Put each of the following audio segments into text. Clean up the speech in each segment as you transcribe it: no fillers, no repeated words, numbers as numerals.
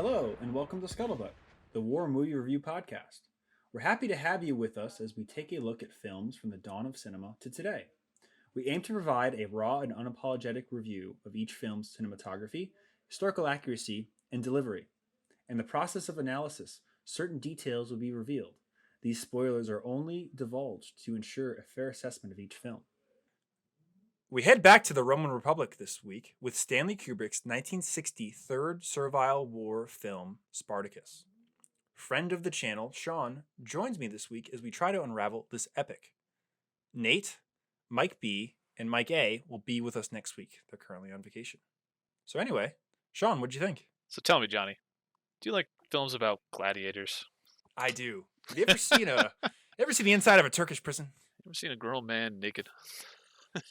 Hello, and welcome to Scuttlebutt, the War Movie Review Podcast. We're happy to have you with us as we take a look at films from the dawn of cinema to today. We aim to provide a raw and unapologetic review of each film's cinematography, historical accuracy, and delivery. In the process of analysis, certain details will be revealed. These spoilers are only divulged to ensure a fair assessment of each film. We head back to the Roman Republic this week with Stanley Kubrick's 1960 third Servile War film, Spartacus. Friend of the channel, Sean, joins me this week as we try to unravel this epic. Nate, Mike B, and Mike A will be with us next week. They're currently on vacation. So anyway, Sean, what'd you think? So tell me, Johnny, do you like films about gladiators? I do. Have you ever seen the inside of a Turkish prison? Ever seen a grown man naked?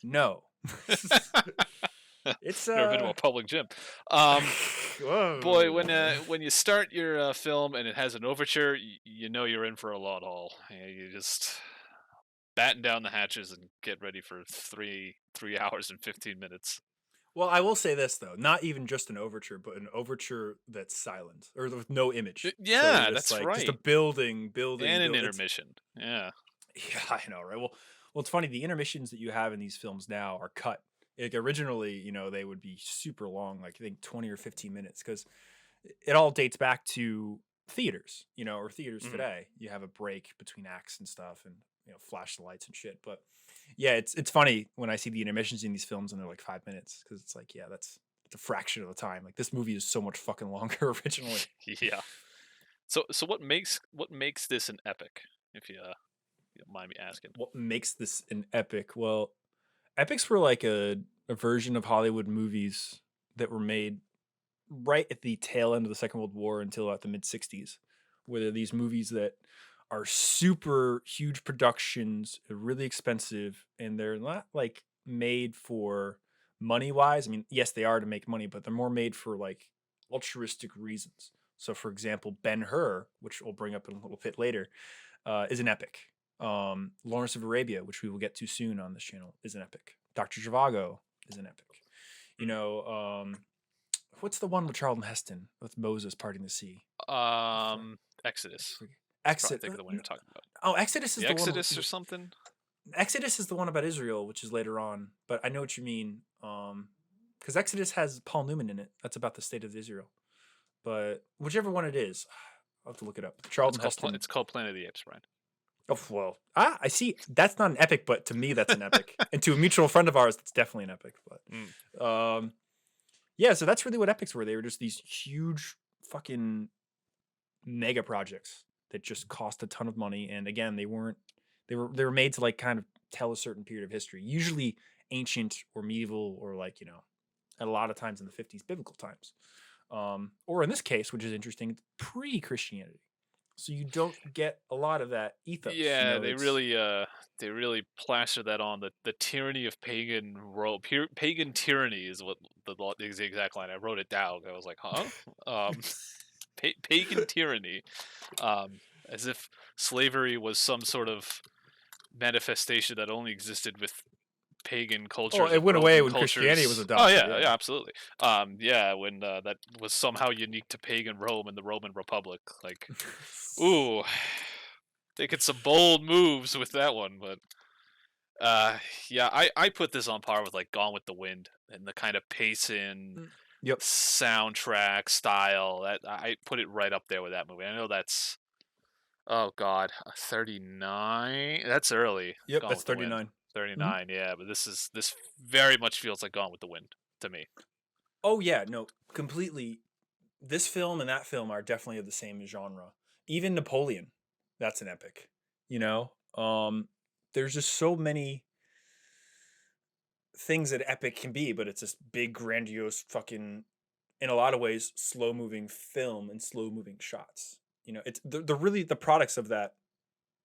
No. It's Never been to a public gym. Whoa. Boy, when you start your film and it has an overture, you know you're in for a long haul. You just batten down the hatches and get ready for 3 hours and 15 minutes. Well, I will say this though, not even just an overture, but an overture that's silent or with no image. Yeah, so that's like right. Just a building, and an intermission. Yeah. Yeah, I know, right? Well, it's funny. The intermissions that you have in these films now are cut. Like originally, they would be super long, like I think 20 or 15 minutes, because it all dates back to theaters, or theaters today. You have a break between acts and stuff, and flash the lights and shit. But yeah, it's funny when I see the intermissions in these films and they're like 5 minutes, because it's like, yeah, it's a fraction of the time. Like this movie is so much fucking longer originally. Yeah. So what makes this an epic? If you don't mind me asking. What makes this an epic? Well, epics were like a version of Hollywood movies that were made right at the tail end of the Second World War until at the mid 60s, where they're these movies that are super huge productions, really expensive, and they're not like made for money wise. I mean, yes, they are to make money, but they're more made for like altruistic reasons. So, for example, Ben-Hur, which we'll bring up in a little bit later, is an epic. Lawrence of Arabia, which we will get to soon on this channel, is an epic. Dr. Zhivago is an epic. What's the one with Charlton Heston with Moses parting the sea? Exodus. Exodus. Think of the one you're talking about. Oh, Exodus is the Exodus one or something. Exodus is the one about Israel, which is later on. But I know what you mean. Because Exodus has Paul Newman in it. That's about the state of Israel. But whichever one it is, I'll have to look it up. Charlton Heston. It's called Planet of the Apes, Brian. Oh, well, I see. That's not an epic, but to me, that's an epic. And to a mutual friend of ours, that's definitely an epic. But, yeah, so that's really what epics were. They were just these huge fucking mega projects that just cost a ton of money. And again, they were made to like kind of tell a certain period of history, usually ancient or medieval or like, at a lot of times in the 50s, biblical times. Or in this case, which is interesting, pre-Christianity. So you don't get a lot of that ethos. Yeah, they really plaster that on the tyranny of pagan world. Pagan tyranny is what the exact line. I wrote it down. I was like, huh? Pagan tyranny, as if slavery was some sort of manifestation that only existed with pagan culture. Oh, it went away when Christianity was adopted. Oh yeah, absolutely. When that was somehow unique to pagan Rome and the Roman Republic. Like, ooh, taking some bold moves with that one, but yeah, I put this on par with like Gone with the Wind and the kind of pacing, soundtrack style. That I put it right up there with that movie. I know that's 39. That's early. Yep, that's 39. 39, yeah, but this very much feels like Gone with the Wind to me. Oh yeah, no, completely. This film and that film are definitely of the same genre. Even Napoleon, that's an epic. There's just so many things that epic can be, but it's this big, grandiose, fucking, in a lot of ways, slow-moving film and slow-moving shots. It's they're really the products of that.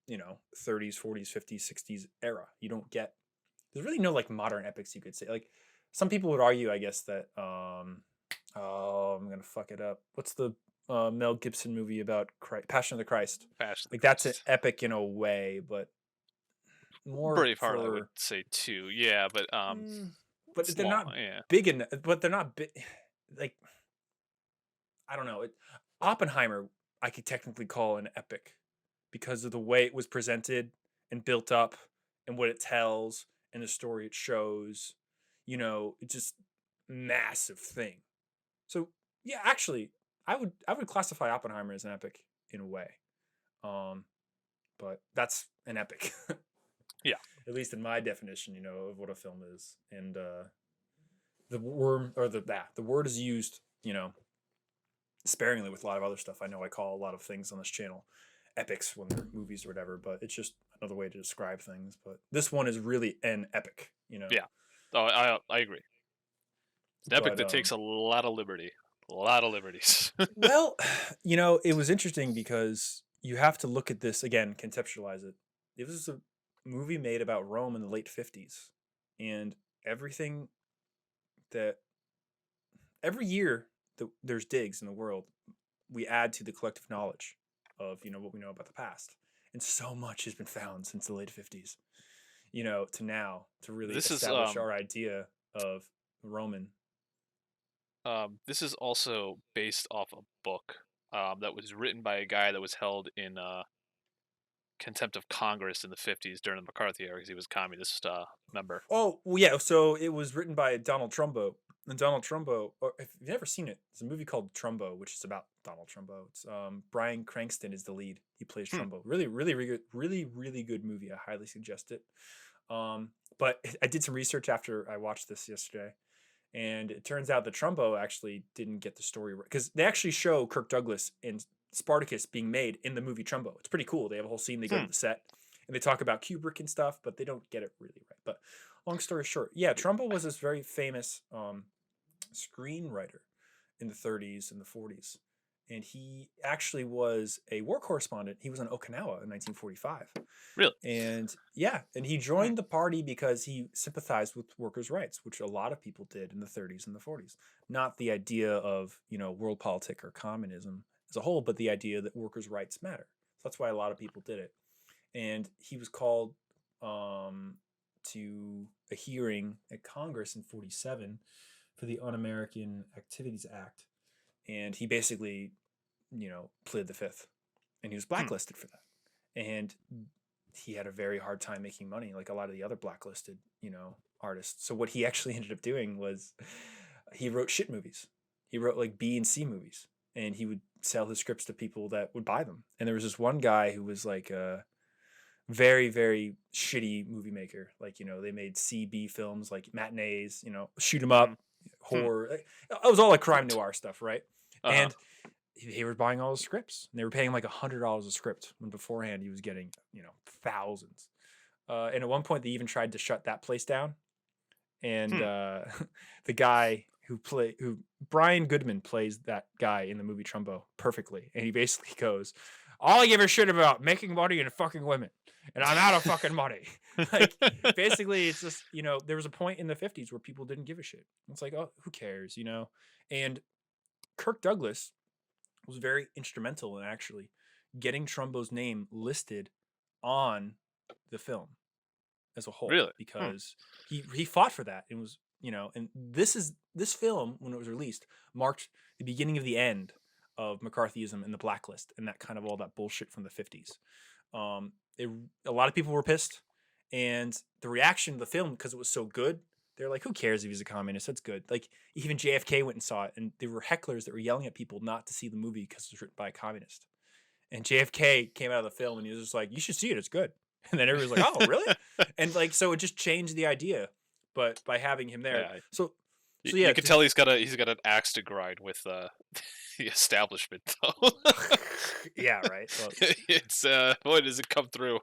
30s, 40s, 50s, 60s era. There's really no like modern epics you could say. Like some people would argue, I guess, that I'm gonna fuck it up. What's the Mel Gibson movie about Passion of the Christ? That's an epic in a way, but more Braveheart, I would say too. Yeah, but they're not big enough. But they're not big. Like I don't know. Oppenheimer, I could technically call an epic because of the way it was presented and built up and what it tells and the story it shows. It's just massive thing. So yeah, actually, I would classify Oppenheimer as an epic in a way. But that's an epic. Yeah. At least in my definition, of what a film is. And the word is used, sparingly with a lot of other stuff. I know I call a lot of things on this channel epics when they're movies or whatever, but it's just another way to describe things. But this one is really an epic, Yeah. Oh, I agree. An epic that takes a lot of liberty. A lot of liberties. Well, it was interesting because you have to look at this again, conceptualize it. It was a movie made about Rome in the late 50s. And everything that every year that there's digs in the world, we add to the collective knowledge of, what we know about the past. And so much has been found since the late 50s, to now to really establish our idea of Roman. This is also based off a book that was written by a guy that was held in contempt of Congress in the 50s during the McCarthy era because he was a communist member. Oh, well, yeah. So it was written by Donald Trumbo. And Donald Trumbo, or if you've never seen it, it's a movie called Trumbo, which is about Donald Trumbo. It's Bryan Cranston is the lead. He plays Trumbo. Really, really, really good, really good movie. I highly suggest it. But I did some research after I watched this yesterday, and it turns out that Trumbo actually didn't get the story right because they actually show Kirk Douglas and Spartacus being made in the movie Trumbo. It's pretty cool. They have a whole scene. They go to the set and they talk about Kubrick and stuff, but they don't get it really right. But long story short, yeah, Trumbo was this very famous screenwriter in the 30s and the 40s. And he actually was a war correspondent. He was in Okinawa in 1945. Really? And yeah, and he joined the party because he sympathized with workers' rights, which a lot of people did in the 30s and the 40s. Not the idea of, world politics or communism as a whole, but the idea that workers' rights matter. So that's why a lot of people did it. And he was called to a hearing at Congress in 47 for the Un-American Activities Act. And he basically, pleaded the fifth. And he was blacklisted for that. And he had a very hard time making money, like a lot of the other blacklisted, artists. So what he actually ended up doing was he wrote shit movies. He wrote like B and C movies. And he would sell his scripts to people that would buy them. And there was this one guy who was like a very, very shitty movie maker. Like, they made C-B films like Matinees, Shoot 'em Up, horror. It was all like crime noir stuff, right? And he was buying all his scripts. And they were paying like $100 a script when beforehand he was getting, thousands. And at one point they even tried to shut that place down. And the guy who Brian Goodman plays that guy in the movie Trumbo perfectly. And he basically goes, all I give a shit about making money and fucking women. And I'm out of fucking money. Like, basically, it's just, there was a point in the 50s where people didn't give a shit. It's like, oh, who cares, And Kirk Douglas was very instrumental in actually getting Trumbo's name listed on the film as a whole. Really? Because he fought for that. It was, and this film, when it was released, marked the beginning of the end of McCarthyism and the blacklist and that kind of all that bullshit from the 50s. A lot of people were pissed, and the reaction to the film, because it was so good, they're like, who cares if he's a communist? That's good. Like, even JFK went and saw it, and there were hecklers that were yelling at people not to see the movie because it was written by a communist. And JFK came out of the film and he was just like, you should see it, it's good. And then everybody was like, oh, really? And like, so it just changed the idea, but by having him there. Yeah. So yeah, you can tell he's got an axe to grind with the establishment, though. Yeah, right. Well, it's boy, does it come through.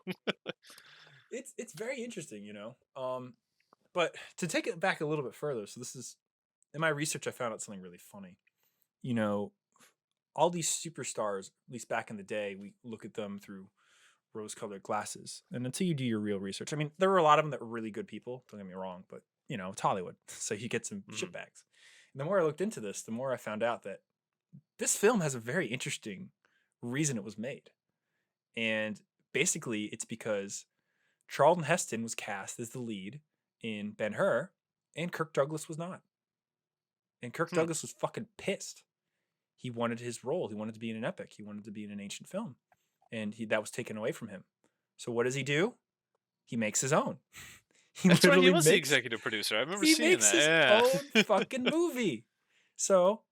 It's very interesting, But to take it back a little bit further, so this is in my research, I found out something really funny. All these superstars, at least back in the day, we look at them through rose-colored glasses, and until you do your real research, I mean, there were a lot of them that were really good people. Don't get me wrong, but it's Hollywood, so you get some shitbags. And the more I looked into this, the more I found out that this film has a very interesting reason it was made, and basically, it's because Charlton Heston was cast as the lead in Ben-Hur, and Kirk Douglas was not. And Kirk Douglas was fucking pissed. he wanted his role. He wanted to be in an epic. He wanted to be in an ancient film, and that was taken away from him. So what does he do? He makes his own. He That's right. He literally was the makes executive producer. I remember he seeing makes that. his Yeah. own fucking movie. So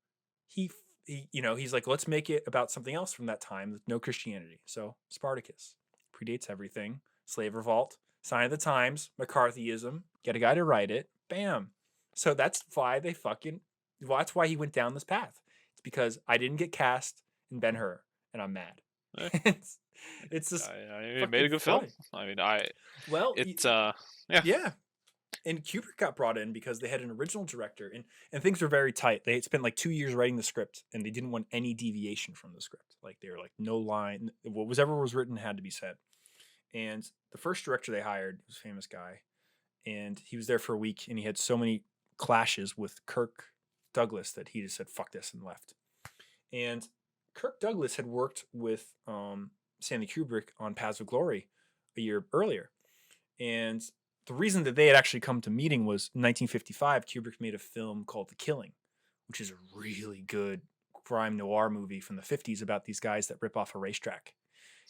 he he's like, let's make it about something else from that time with no Christianity. So Spartacus predates everything. Slave revolt, sign of the times, McCarthyism. Get a guy to write it. Bam. So that's why that's why he went down this path. It's because I didn't get cast in Ben-Hur, and I'm mad. Eh. it's just It made a good film. I mean, well, yeah. yeah. And Kubrick got brought in because they had an original director, and things were very tight. They had spent like 2 years writing the script, and they didn't want any deviation from the script. Like they were like, no line, whatever was written had to be said. And the first director they hired was a famous guy, and he was there for a week, and he had so many clashes with Kirk Douglas that he just said, fuck this, and left. And Kirk Douglas had worked with Stanley Kubrick on Paths of Glory a year earlier. And the reason that they had actually come to meeting was in 1955, Kubrick made a film called The Killing, which is a really good crime noir movie from the 50s about these guys that rip off a racetrack.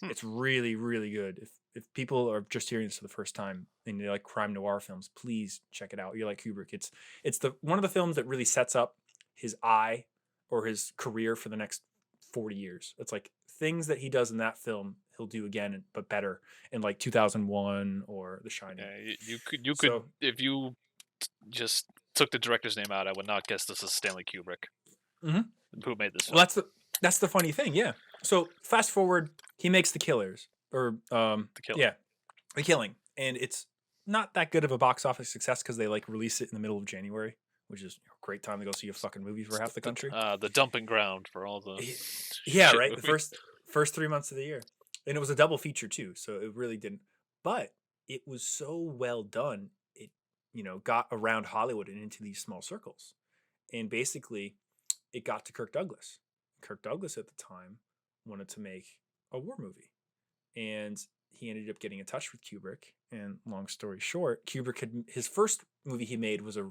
It's really, really good. If people are just hearing this for the first time and they like crime noir films, please check it out. You like Kubrick. It's the one of the films that really sets up his eye or his career for the next 40 years. It's like things that he does in that film he'll do again, but better in like 2001 or The Shining. Yeah, you could if you just took the director's name out, I would not guess this is Stanley Kubrick. Who made this film. Well, that's the funny thing, yeah. So fast forward, he makes The Killers, or The Killing. Yeah, The Killing, and it's not that good of a box office success because they like release it in the middle of January, which is a great time to go see a fucking movie for half the country. The dumping ground for all the right. Movies. The first 3 months of the year, and it was a double feature too, so it really didn't. But it was so well done, it got around Hollywood and into these small circles, and basically, it got to Kirk Douglas. Kirk Douglas at the time wanted to make a war movie, and he ended up getting in touch with Kubrick. And long story short, Kubrick his first movie he made was a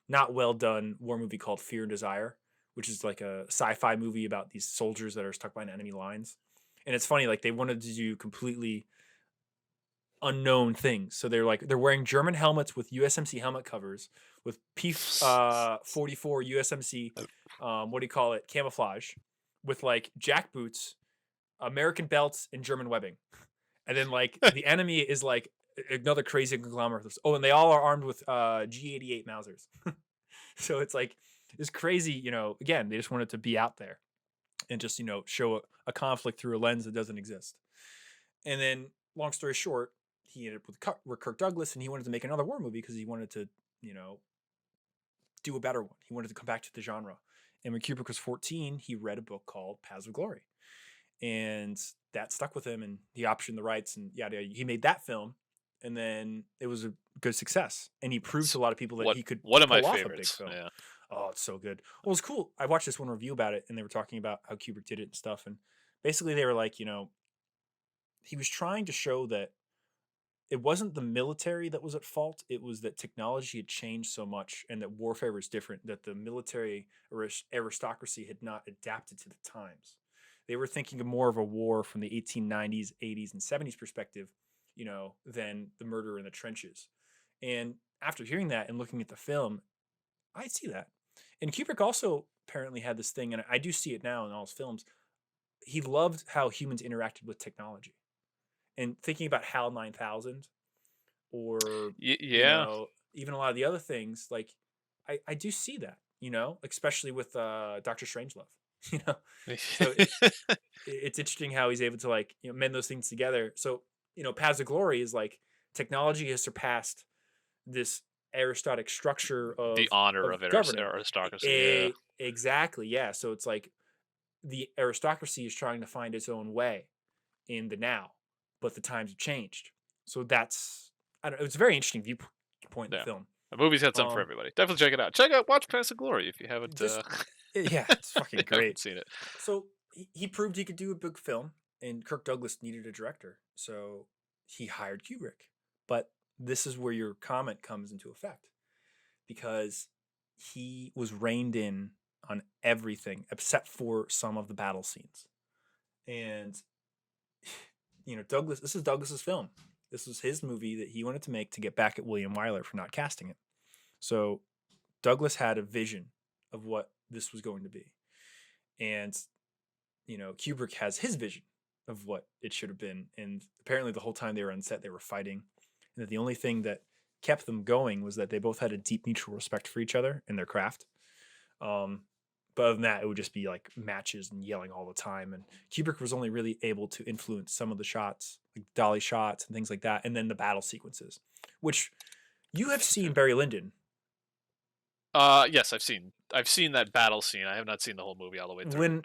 not well done war movie called Fear and Desire, which is like a sci-fi movie about these soldiers that are stuck behind enemy lines. And it's funny, like they wanted to do completely unknown things. So they're wearing German helmets with USMC helmet covers with P44 USMC camouflage, with like jack boots, American belts, and German webbing. And then like the enemy is like another crazy conglomerate. Oh, and they all are armed with G88 Mausers. So it's like this crazy, again, they just wanted to be out there and just, show a conflict through a lens that doesn't exist. And then long story short, he ended up with Kirk Douglas, and he wanted to make another war movie because he wanted to, do a better one. He wanted to come back to the genre. And when Kubrick was 14, he read a book called Paths of Glory. And that stuck with him, and he optioned the rights, and yada, yada. He made that film, and then it was a good success. And he proved to a lot of people that he could one of my pull off favorites. a big film. Yeah. Oh, it's so good. Well, it was cool. I watched this one review about it, and they were talking about how Kubrick did it and stuff. And basically they were like, he was trying to show that it wasn't the military that was at fault. It was that technology had changed so much, and that warfare was different, that the military aristocracy had not adapted to the times. They were thinking of more of a war from the 1890s, 80s, and 70s perspective, than the murder in the trenches. And after hearing that and looking at the film, I see that. And Kubrick also apparently had this thing, and I do see it now in all his films. He loved how humans interacted with technology. And thinking about HAL 9000 or even a lot of the other things, like I do see that, especially with Dr. Strangelove. So it's interesting how he's able to like mend those things together. So Paths of Glory is like technology has surpassed this aristocratic structure of the honor of aristocracy. Exactly, yeah. So it's like the aristocracy is trying to find its own way in the now, but the times have changed. So it's a very interesting viewpoint in the film. The movie's had something for everybody. Definitely check it out. Watch Paths of Glory if you haven't. Yeah, it's fucking great. Haven't seen it. So he proved he could do a big film, and Kirk Douglas needed a director, so he hired Kubrick. But this is where your comment comes into effect, because he was reined in on everything except for some of the battle scenes. And this is Douglas's film. This was his movie that he wanted to make to get back at William Wyler for not casting it. So Douglas had a vision of what this was going to be. And, Kubrick has his vision of what it should have been. And apparently the whole time they were on set, they were fighting. And that the only thing that kept them going was that they both had a deep mutual respect for each other and their craft. But other than that, it would just be like matches and yelling all the time. And Kubrick was only really able to influence some of the shots, like dolly shots and things like that. And then the battle sequences, which you have seen Barry Lyndon. Yes, I've seen that battle scene. I have not seen the whole movie all the way through.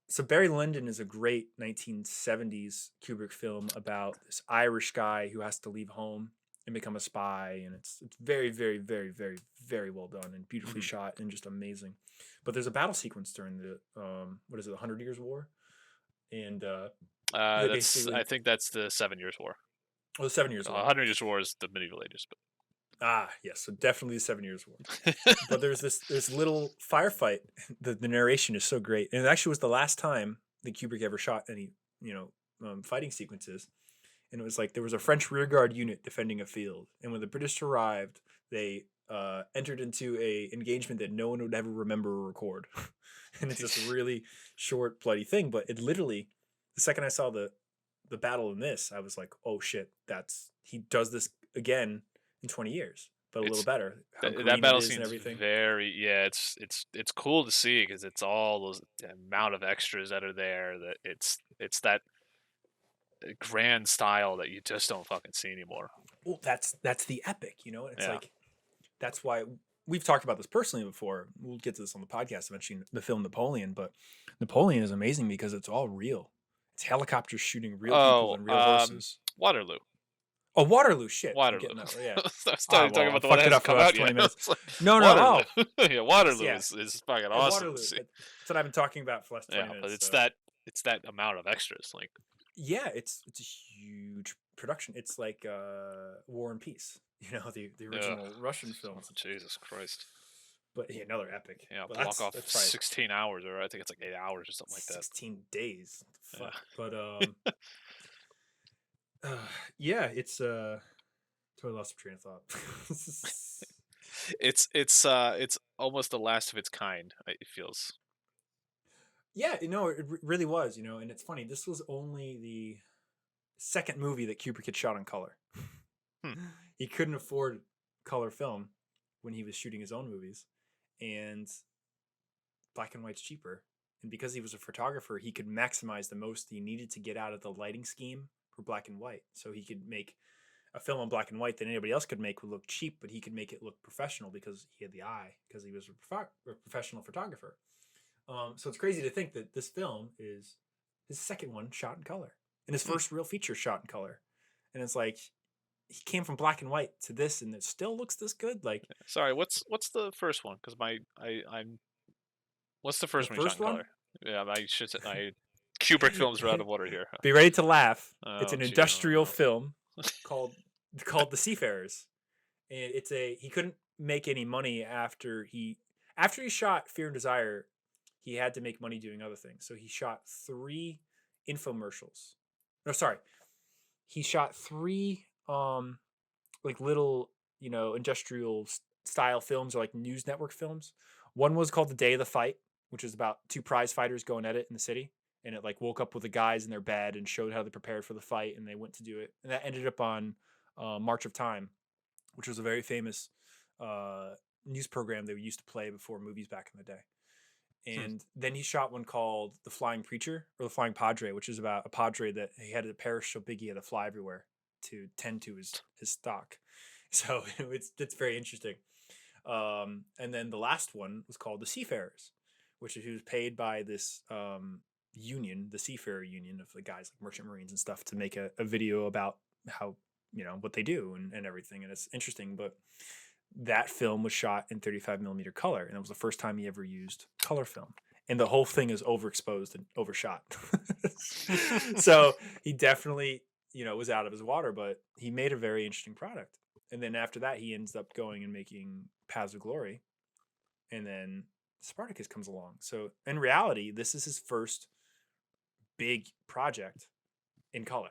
So Barry Lyndon is a great 1970s Kubrick film about this Irish guy who has to leave home and become a spy, and it's very, very, very, very, very well done and beautifully shot and just amazing. But there's a battle sequence during the 100 Years' War, and I think that's the 7 Years' War. Oh, the 7 Years' War. 100 Years' War is the medieval ages, but yes, so definitely the 7 Years' War. But there's this little firefight. The narration is so great, and it actually was the last time that Kubrick ever shot any fighting sequences. And it was like there was a French rearguard unit defending a field, and when the British arrived, they entered into a engagement that no one would ever remember or record. And it's this really short, bloody thing. But it literally, the second I saw the battle in this, I was like, oh shit, he does this again in 20 years, but a little better. That battle scene is it's cool to see because it's all those amount of extras that are there. That it's that grand style that you just don't fucking see anymore. Well, that's the epic, It's like that's why we've talked about this personally before. We'll get to this on the podcast eventually. The film Napoleon, but Napoleon is amazing because it's all real. It's helicopters shooting real people and real horses. Waterloo. Oh, Waterloo! Shit, Waterloo. Yeah. I started talking about the one that hasn't come out yet. No. Yeah, Waterloo is fucking awesome. Waterloo. That's what I've been talking about for the last 20 minutes. But it's that amount of extras, like. Yeah, it's a huge production. It's like War and Peace, the original Russian films. Jesus Christ! But another epic. Yeah, block off 16 hours, or I think it's like 8 hours or something like that. 16 days. Fuck. Yeah. But it's totally lost my train of thought. It's almost the last of its kind. It feels. Yeah, it really was, and it's funny. This was only the second movie that Kubrick had shot in color. He couldn't afford color film when he was shooting his own movies, and black and white's cheaper. And because he was a photographer, he could maximize the most he needed to get out of the lighting scheme for black and white. So he could make a film in black and white that anybody else could make would look cheap, but he could make it look professional because he had the eye, because he was a professional photographer. So it's crazy to think that this film is his second one shot in color and his first real feature shot in color. And it's like he came from black and white to this, and it still looks this good. Like, sorry, what's the first one? Because I'm what's the first one shot in color? Yeah, I should say Kubrick films are out of order here. Be ready to laugh. It's an industrial film called The Seafarers, and he couldn't make any money after he shot Fear and Desire. He had to make money doing other things. So he shot 3 infomercials. No, sorry. He shot 3 like little, industrial style films, or like news network films. One was called The Day of the Fight, which is about 2 prize fighters going at it in the city. And it like woke up with the guys in their bed and showed how they prepared for the fight, and they went to do it. And that ended up on March of Time, which was a very famous news program they used to play before movies back in the day. And then he shot one called The Flying Preacher, or The Flying Padre, which is about a padre that he had a parish so big he had to fly everywhere to tend to his stock. So it's very interesting. And then the last one was called The Seafarers, which is he was paid by this union, the Seafarer Union, of the guys like merchant marines and stuff, to make a video about how, what they do and everything. And it's interesting, but that film was shot in 35 millimeter color, and it was the first time he ever used color film. And the whole thing is overexposed and overshot. So he definitely, was out of his water, but he made a very interesting product. And then after that, he ends up going and making Paths of Glory. And then Spartacus comes along. So in reality, this is his first big project in color,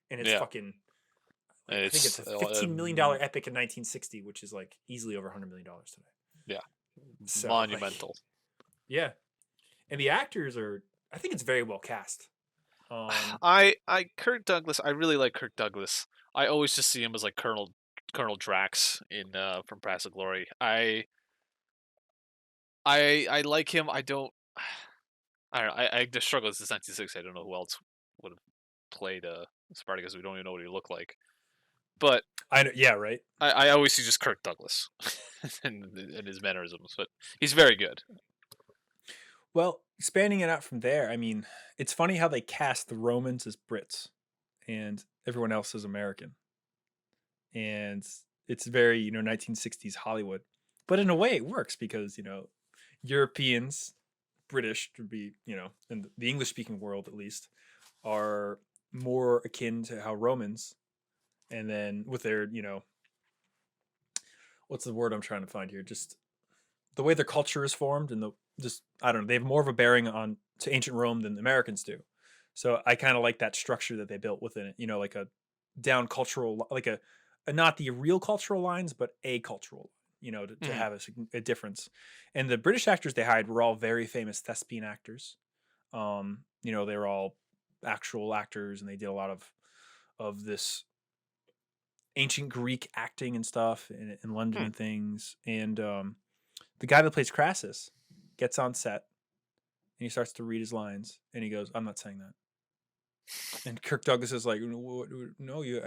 and it's fucking. I think it's a $15 million epic in 1960, which is like easily over $100 million today. Yeah, so, monumental. Like, yeah, and the actors are. I think it's very well cast. Kirk Douglas. I really like Kirk Douglas. I always just see him as like Colonel Drax in from Pass of Glory. I like him. I don't know. I just struggle with this 1960. I don't know who else would have played Spartacus. We don't even know what he looked like. But I know, yeah, right. I always see just Kirk Douglas and his mannerisms, but he's very good. Well, expanding it out from there, I mean, it's funny how they cast the Romans as Brits and everyone else as American, and it's very 1960s Hollywood, but in a way it works because Europeans, British would be in the English speaking world at least, are more akin to how Romans. And then with their, what's the word I'm trying to find here? Just the way their culture is formed and I don't know, they have more of a bearing on to ancient Rome than the Americans do. So I kind of like that structure that they built within it, like a down cultural, like a not the real cultural lines, but a cultural, to have a difference. And the British actors they hired were all very famous thespian actors. They were all actual actors and they did a lot of this ancient Greek acting and stuff in London and things. And the guy that plays Crassus gets on set and he starts to read his lines and he goes, "I'm not saying that." And Kirk Douglas is like, "No, he's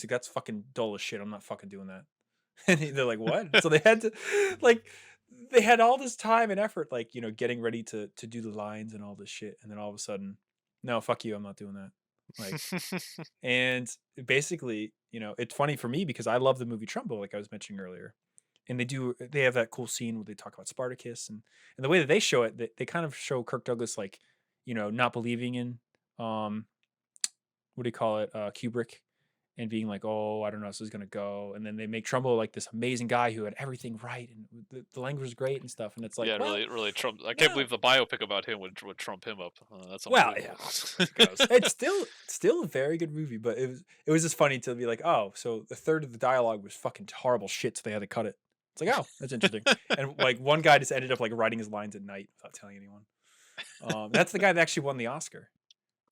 like, that's fucking dull as shit. I'm not fucking doing that." And they're like, "What?" So they had to, like, they had all this time and effort, like, getting ready to do the lines and all this shit. And then all of a sudden, no, fuck you. I'm not doing that. Like, and basically, it's funny for me because I love the movie Trumbo, like I was mentioning earlier. And they have that cool scene where they talk about Spartacus and the way that they show it, they kind of show Kirk Douglas like, not believing in, what do you call it? Kubrick, and being like, "Oh, I don't know how this is going to go." And then they make Trumbo like this amazing guy who had everything right. And the language was great and stuff. And it's like, yeah, well, really Trump. I can't believe the biopic about him would trump him up. That's well, unbelievable. yeah, it's still a very good movie, but it was just funny to be like, oh, so a third of the dialogue was fucking horrible shit, so they had to cut it. It's like, oh, that's interesting. And like one guy just ended up like writing his lines at night without telling anyone. That's the guy that actually won the Oscar.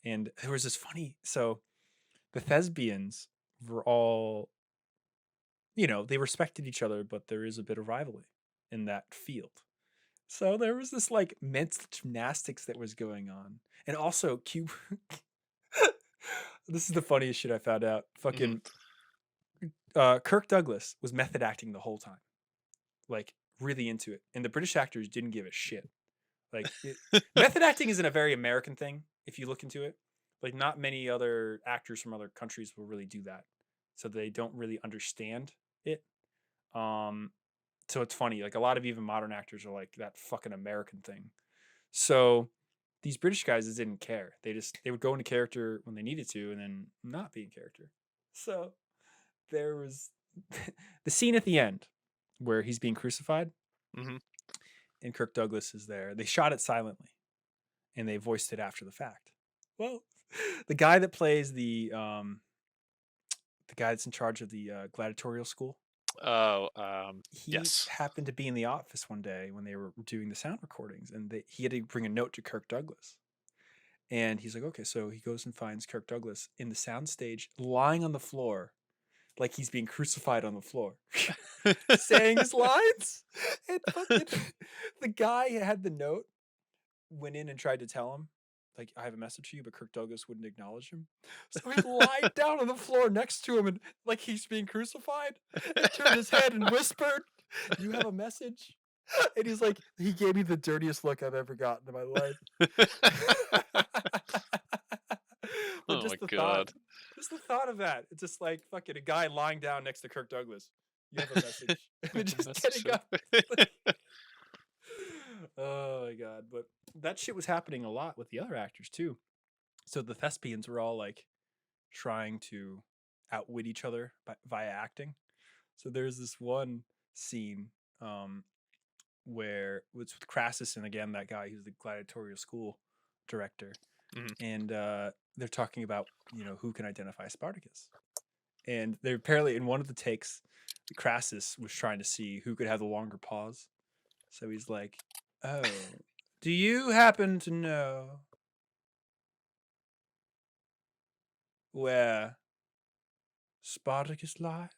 And there was this funny, so the thespians were all, they respected each other, but there is a bit of rivalry in that field. So there was this like mental gymnastics that was going on. And also this is the funniest shit I found out. Fucking Kirk Douglas was method acting the whole time. Like really into it. And the British actors didn't give a shit. Like method acting isn't a very American thing if you look into it. Like not many other actors from other countries will really do that. So they don't really understand it. So it's funny. Like a lot of even modern actors are like that fucking American thing. So these British guys just didn't care. They would go into character when they needed to and then not be in character. So there was the scene at the end where he's being crucified and Kirk Douglas is there. They shot it silently and they voiced it after the fact. Well, the guy that plays the guy that's in charge of the gladiatorial school. He happened to be in the office one day when they were doing the sound recordings, and he had to bring a note to Kirk Douglas. And he's like, okay, so he goes and finds Kirk Douglas in the soundstage, lying on the floor, like he's being crucified on the floor, saying his lines. And fucking the guy who had the note went in and tried to tell him, like, I have a message for you, but Kirk Douglas wouldn't acknowledge him. So he lied down on the floor next to him and like he's being crucified and turned his head and whispered, "You have a message?" And he's like, he gave me the dirtiest look I've ever gotten in my life. Oh my God. Just the thought of that. It's just like fucking a guy lying down next to Kirk Douglas. You have a message. And just getting up. Oh my God. But that shit was happening a lot with the other actors too. So the thespians were all like trying to outwit each other via acting. So there's this one scene where it's with Crassus and again that guy who's the gladiatorial school director, and they're talking about who can identify Spartacus, and they're apparently in one of the takes, Crassus was trying to see who could have the longer pause, so he's like, "Oh, do you happen to know where Spartacus lies?"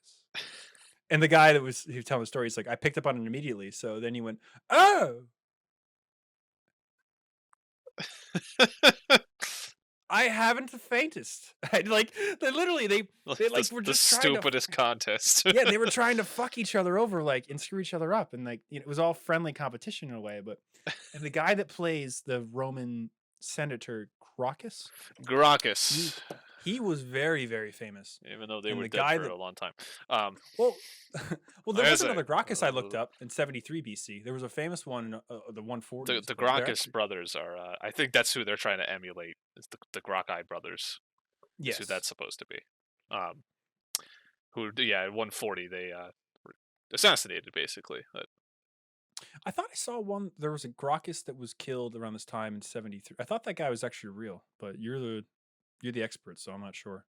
And the guy who was telling the story, he's like, "I picked up on it immediately." So then he went, "Oh, I haven't the faintest." Like they literally they like were the just stupidest contest. Yeah, they were trying to fuck each other over, like, and screw each other up, and like it was all friendly competition in a way. But and the guy that plays the Roman senator Gracchus, he was very, very famous, even though they and were the dead guy for that a long time. well, there was There's another a- Gracchus I looked up in 73 BC. There was a famous one in the 140s. the but they're Gracchus actually- brothers are. I think that's who they're trying to emulate. Is the Gracchi brothers? Is Yes, who that's supposed to be. Who? Yeah, at 140 they were assassinated basically. But I thought I saw one. There was a Gracchus that was killed around this time in 73. I thought that guy was actually real, but you're the expert, so I'm not sure.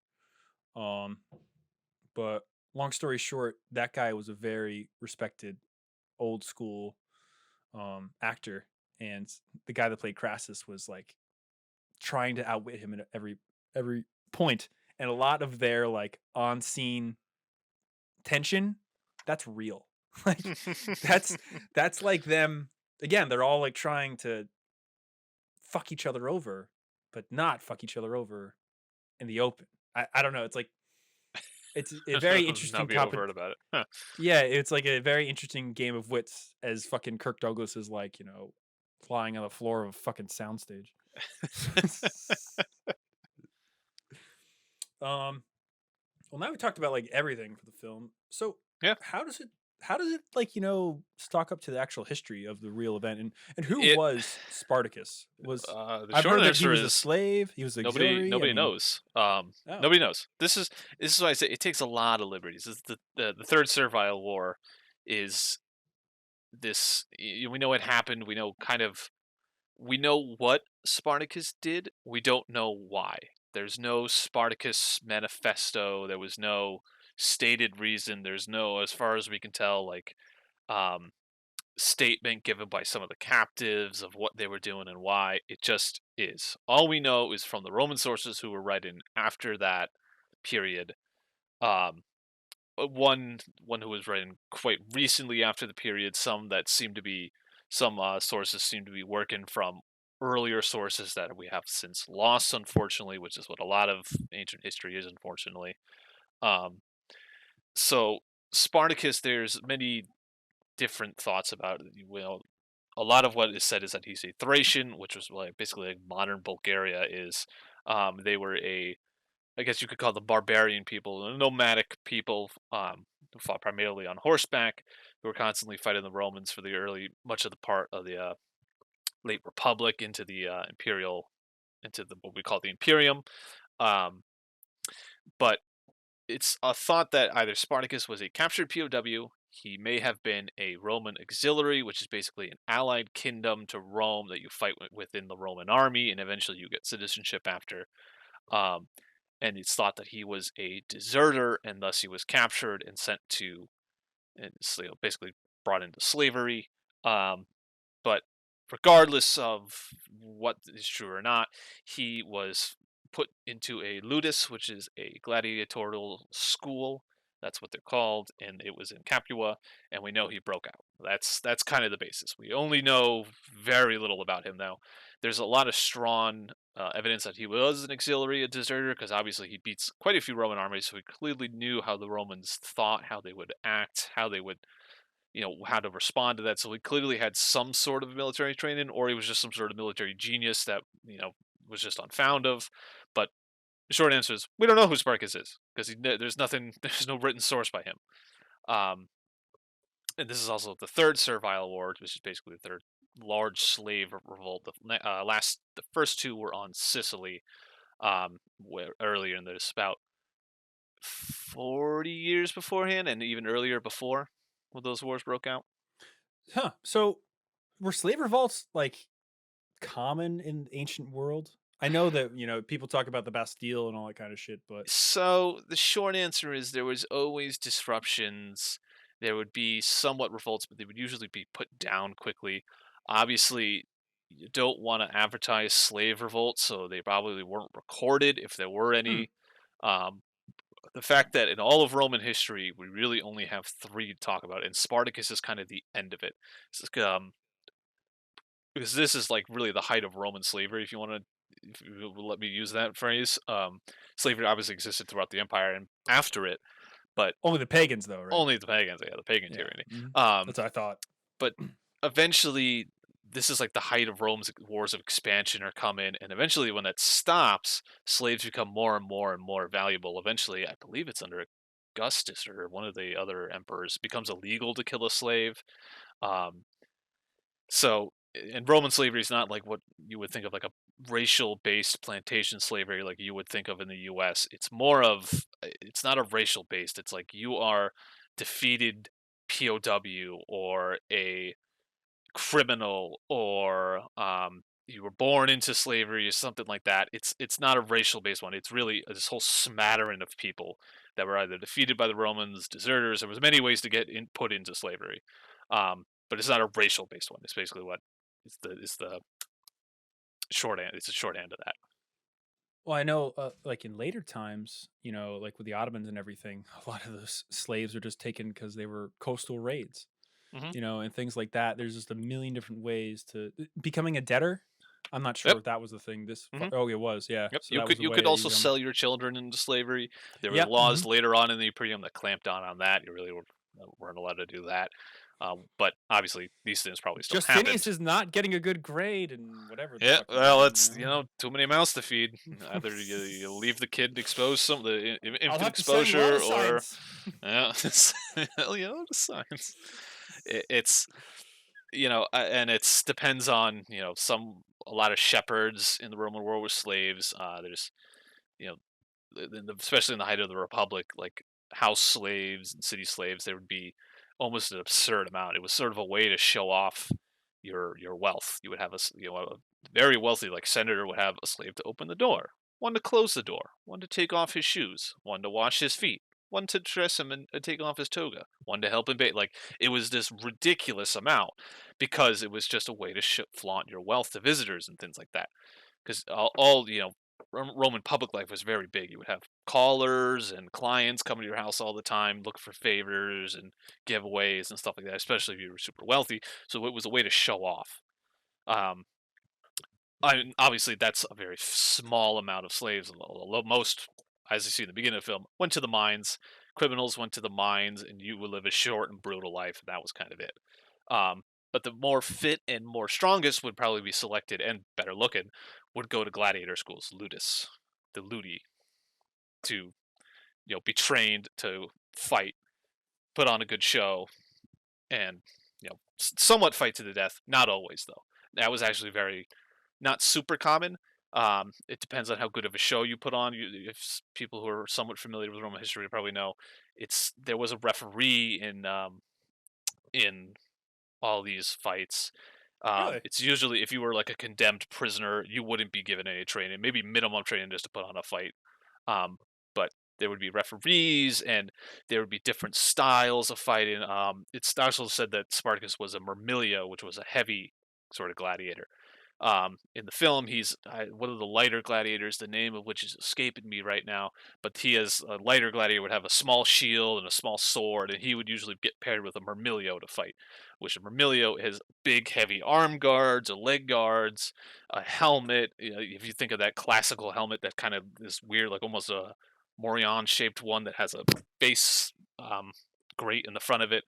But long story short, that guy was a very respected old school actor, and the guy that played Crassus was like trying to outwit him at every point, and a lot of their like on scene tension, that's real. Like that's like them again. They're all like trying to fuck each other over, but not fuck each other over in the open. I don't know. It's like it's a very interesting not be overt about it. Huh. Yeah, it's like a very interesting game of wits as fucking Kirk Douglas is like flying on the floor of a fucking soundstage. Well, now we talked about like everything for the film. So Yeah. how does it like stock up to the actual history of the real event, and who It- was Spartacus? Was The I've short heard that he answer was a is slave, he was auxiliary. nobody I mean, knows. oh. Nobody knows. This is why I say it takes a lot of liberties. This is the third Servile War is this. We know it happened. We know we know what Spartacus did. We don't know why. There's no Spartacus manifesto. There was no stated reason. There's no, as far as we can tell, like statement given by some of the captives of what they were doing and why. It just is. All we know is from the Roman sources who were writing after that period. One who was writing quite recently after the period. Some sources seem to be working from earlier sources that we have since lost, unfortunately, which is what a lot of ancient history is, unfortunately. So Spartacus, there's many different thoughts about it. Well, a lot of what is said is that he's a Thracian, which was like basically like modern Bulgaria is. They were I guess you could call them barbarian people, nomadic people, who fought primarily on horseback, who were constantly fighting the Romans for much of the part of the late Republic into the what we call the Imperium. Um, but it's a thought that either Spartacus was a captured POW, he may have been a Roman auxiliary, which is basically an allied kingdom to Rome that you fight within the Roman army, and eventually you get citizenship after. And it's thought that he was a deserter, and thus he was captured and sent to, and basically brought into slavery. But regardless of what is true or not, he was put into a ludus, which is a gladiatorial school. That's what they're called, and it was in Capua, and we know he broke out. That's kind of the basis. We only know very little about him now. There's a lot of strong evidence that he was an auxiliary, a deserter, because obviously he beats quite a few Roman armies, so he clearly knew how the Romans thought, how they would act, how they would how to respond to that. So he clearly had some sort of military training, or he was just some sort of military genius that was just unfound of. But the short answer is we don't know who Spartacus is because there's no written source by him. And this is also the third Servile War, which is basically the third large slave revolt. The first two were on Sicily, where earlier in this, about 40 years beforehand, and even earlier before when those wars broke out. Huh. So were slave revolts like common in the ancient world? I know that, people talk about the Bastille and all that kind of shit, but So the short answer is there was always disruptions. There would be somewhat revolts, but they would usually be put down quickly. Obviously, you don't want to advertise slave revolts, so they probably weren't recorded if there were Hmm. any. Um, the fact that in all of Roman history, we really only have three to talk about, and Spartacus is kind of the end of it. Because this is like really the height of Roman slavery, if you want to, if you will let me use that phrase. Slavery obviously existed throughout the empire and after it, but only the pagans though, right? only the pagans, yeah, the pagan Yeah. tyranny. Mhm. Um, That's what I thought. but eventually, this is like the height of Rome's wars of expansion are coming, and eventually, when that stops, slaves become more and more and more valuable. Eventually, I believe it's under Augustus or one of the other emperors, it becomes illegal to kill a slave. Um, So, and Roman slavery is not like what you would think of like a racial-based plantation slavery like you would think of in the U.S. It's more of, it's not a racial-based. It's like you are defeated POW or a criminal or you were born into slavery or something like that. It's not a racial-based one. It's really this whole smattering of people that were either defeated by the Romans, deserters. There was many ways to get put into slavery. But it's not a racial based one. It's basically what it's the shorthand. It's a shorthand of that. Well, I know, like in later times, like with the Ottomans and everything, a lot of those slaves are just taken because they were coastal raids, Hmm. and things like that. There's just a million different ways to becoming a debtor. I'm not sure Yep. if that was the thing. Hmm. Oh, it was, yeah. Yep. So You that was could the you way could that you also become. sell your children into slavery. There were Yep. laws later on in the Imperium that clamped down on that. You really weren't allowed to do that. But obviously, these things probably still Justinius happened. is not getting a good grade and whatever the Yeah, fuck. well, it's too many mouths to feed. Either you leave the kid exposed, I'll infant have to study a lot exposure, of or science. yeah, hell yeah, the science. It's and it's depends on a lot of shepherds in the Roman world were slaves. There's you know especially in the height of the Republic, like house slaves and city slaves, there would be almost an absurd amount. It was sort of a way to show off your wealth. You would have a very wealthy like senator would have a slave to open the door, one to close the door, one to take off his shoes, one to wash his feet, one to dress him and take off his toga, one to help him bathe. Like it was this ridiculous amount because it was just a way to flaunt your wealth to visitors and things like that. Because all Roman public life was very big. You would have callers and clients coming to your house all the time, look for favors and giveaways and stuff like that, especially if you were super wealthy. So it was a way to show off. Um, obviously, that's a very small amount of slaves. Most, as you see in the beginning of the film, went to the mines. Criminals went to the mines, and you would live a short and brutal life. And that was kind of it. Um, but the more fit and more strongest would probably be selected and better looking would go to gladiator schools, ludus, the ludi, to be trained to fight, put on a good show, and somewhat fight to the death. Not always though. That was actually very not super common. It depends on how good of a show you put on. If people who are somewhat familiar with Roman history probably know, there was a referee in all these fights. Really? It's usually if you were like a condemned prisoner, you wouldn't be given any training, maybe minimum training just to put on a fight. But there would be referees, and there would be different styles of fighting. It's also said that Spartacus was a myrmilio, which was a heavy sort of gladiator. In the film, he's one of the lighter gladiators, the name of which is escaping me right now. But he is a lighter gladiator, would have a small shield and a small sword, and he would usually get paired with a myrmilio to fight. Which a myrmilio has big, heavy arm guards, or leg guards, a helmet. If you think of that classical helmet, that kind of this weird, like almost a Morion-shaped one that has a base grate in the front of it,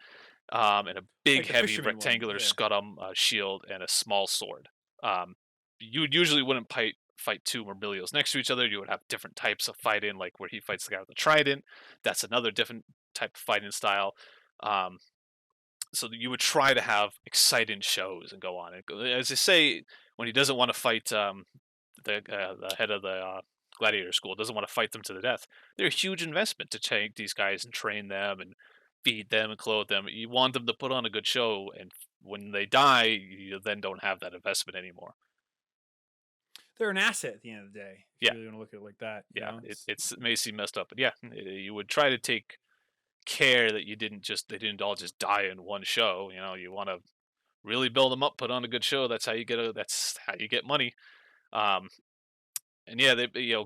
and a big, Like the heavy fisherman one, rectangular yeah. scutum shield and a small sword. You usually wouldn't fight two myrmilios next to each other. You would have different types of fighting, like where he fights the guy with the trident. That's another different type of fighting style. Um, so you would try to have exciting shows and go on. And as they say, when he doesn't want to fight the head of the gladiator school, doesn't want to fight them to the death. They're a huge investment to take these guys and train them and feed them and clothe them. You want them to put on a good show and when they die, you then don't have that investment anymore. They're an asset at the end of the day. If Yeah. you really want to look at it like that. Yeah, it may seem messed up, but yeah, you would try to take care that they didn't all just die in one show. You want to really build them up, put on a good show. That's how you get money. And yeah,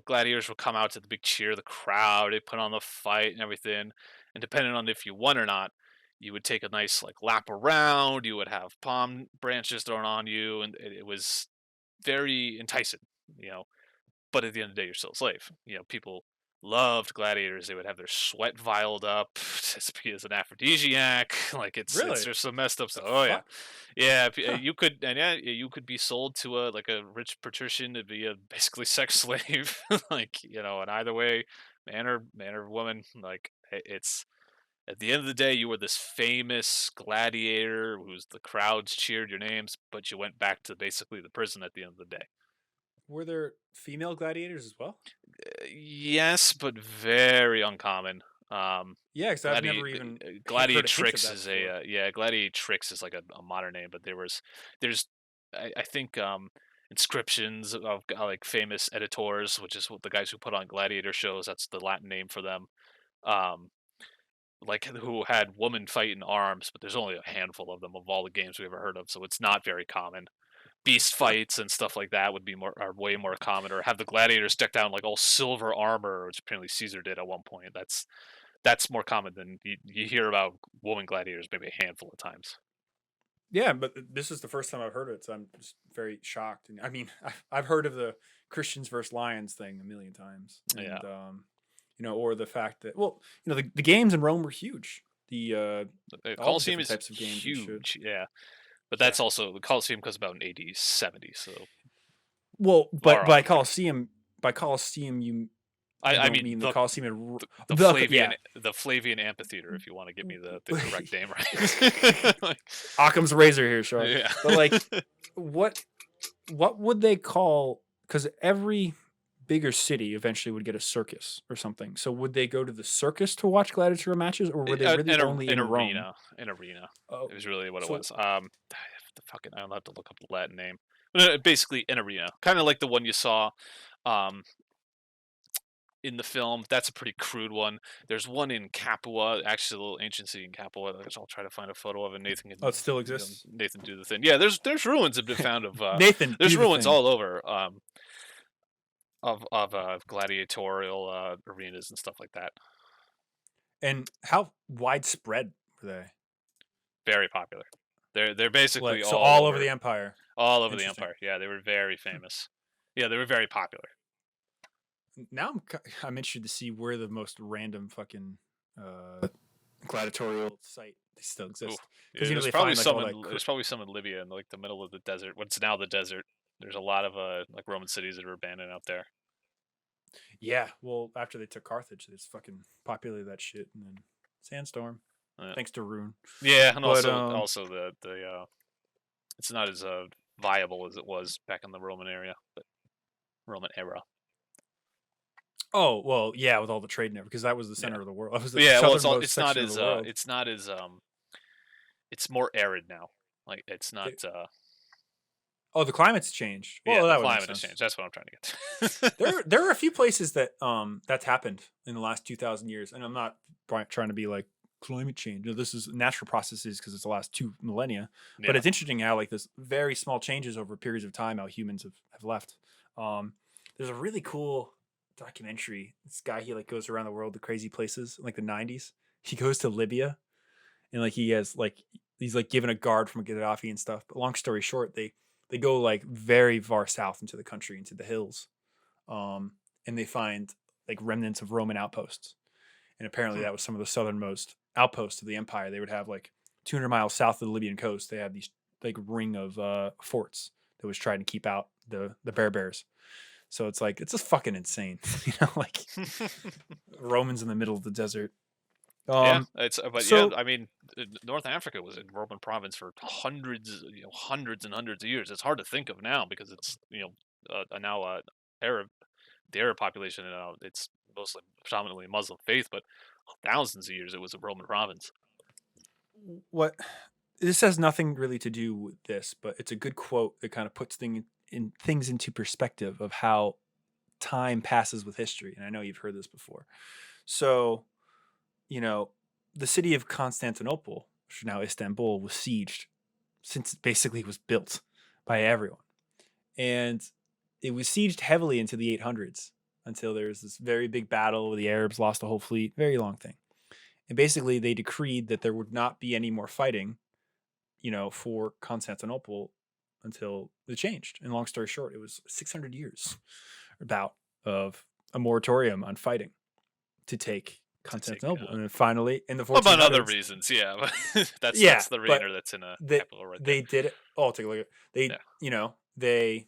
gladiators will come out to the big cheer, the crowd. They put on the fight and everything. And depending on if you won or not, you would take a nice lap around. You would have palm branches thrown on you, and it was very enticing. But at the end of the day, you're still a slave. People loved gladiators. They would have their sweat vialed up to be as an aphrodisiac. Really? There's some messed up stuff. Oh yeah, yeah. You could you could be sold to a rich patrician to be a basically sex slave. And either way, man or woman, it's. At the end of the day, you were this famous gladiator who's the crowds cheered your names, but you went back to basically the prison at the end of the day. Were there female gladiators as well? Yes, but very uncommon. Yeah, because I've never even Gladiatrix is Gladiatrix is like a modern name, but there's I think inscriptions of famous editors, which is what the guys who put on gladiator shows. That's the Latin name for them. Who had women fight in arms, but there's only a handful of them of all the games we ever heard of, so it's not very common. Beast fights and stuff like that are way more common, or have the gladiators decked down all silver armor, which apparently Caesar did at one point. That's more common than you hear about woman gladiators maybe a handful of times. Yeah, but this is the first time I've heard it, so I'm just very shocked. And I mean, I've heard of the Christians versus Lions thing a million times. And, yeah. Or the fact that the games in Rome were huge. The Colosseum is types of games huge. Yeah. But that's also the Colosseum goes about in AD 70. So, but by Colosseum you. I mean the Colosseum, the Flavian Amphitheater. If you want to give me the correct name, right? Occam's razor here, Sean. Yeah. But what would they call? Because every bigger city eventually would get a circus or something. So would they go to the circus to watch gladiator matches, or were they really only in arena? Rome? An arena. Oh, it was really what it was. I'll have to look up the Latin name. But basically, an arena, kind of like the one you saw, in the film. That's a pretty crude one. There's one in Capua, actually a little ancient city in Capua. I'll try to find a photo of it. Nathan can. Oh, it still exists. Nathan, do the thing. Yeah, there's ruins have been found of. Nathan, there's ruins all over. Of gladiatorial arenas and stuff like that. And how widespread were they? Very popular. They're basically all over the empire. All over the empire. Yeah, they were very famous. Yeah, they were very popular. Now I'm interested to see where the most random fucking gladiatorial site still exists. Yeah, there's probably some in Libya in the middle of the desert. What's now the desert. There's a lot of Roman cities that are abandoned out there. Yeah, well, after they took Carthage, they just fucking populated that shit, and then sandstorm. Thanks to Rune. Yeah, and also the it's not as viable as it was back in the Roman area, but Roman era. Oh well, yeah, with all the trade and everything, because that was the center of the world. It was it's not as it's more arid now. It's not. Oh, the climate's changed. Well, the climate has changed. That's what I'm trying to get. There are a few places that that's happened in the last 2,000 years, and I'm not trying to be like climate change. This is natural processes because it's the last 2 millennia. Yeah. But it's interesting how this very small changes over periods of time how humans have left. There's a really cool documentary. This guy, he goes around the world to crazy places in the 90s. He goes to Libya, and he has he's given a guard from Gaddafi and stuff. But long story short, they go very far south into the country, into the hills, and they find remnants of Roman outposts. And apparently that was some of the southernmost outposts of the empire. They would have 200 miles south of the Libyan coast. They had these ring of forts that was trying to keep out the bears. So it's just fucking insane, Romans in the middle of the desert. I mean, North Africa was a Roman province for hundreds and hundreds of years. It's hard to think of now because it's now Arab, the Arab population. It's mostly predominantly Muslim faith, but thousands of years it was a Roman province. What this has nothing really to do with this, but it's a good quote that kind of puts things into perspective of how time passes with history. And I know you've heard this before. So, the city of Constantinople, which is now Istanbul, was sieged since it basically was built by everyone. And it was sieged heavily into the 800s until there was this very big battle where the Arabs lost the whole fleet. Very long thing. And basically they decreed that there would not be any more fighting, for Constantinople until it changed. And long story short, it was 600 years about of a moratorium on fighting to take Constantinople. And then finally in the 1400s. Among other reasons, yeah. That's the reader that's in a capital right there. They did it. Oh, I'll take a look at it. They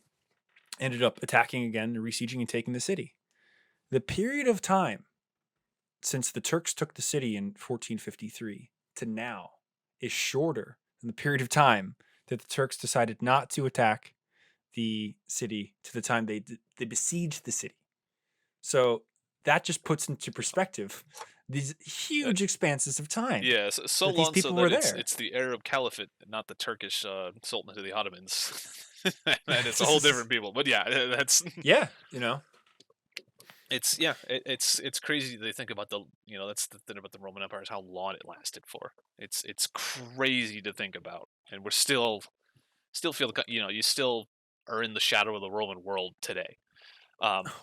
ended up attacking again, resieging and taking the city. The period of time since the Turks took the city in 1453 to now is shorter than the period of time that the Turks decided not to attack the city to the time they besieged the city. So that just puts into perspective these huge expanses of time. Yeah, so long these people so that were there. It's the Arab Caliphate, not the Turkish Sultanate of the Ottomans. And it's a whole different people. But yeah, that's it's crazy to think about that's the thing about the Roman Empire is how long it lasted for. It's crazy to think about, and we're still feel you still are in the shadow of the Roman world today.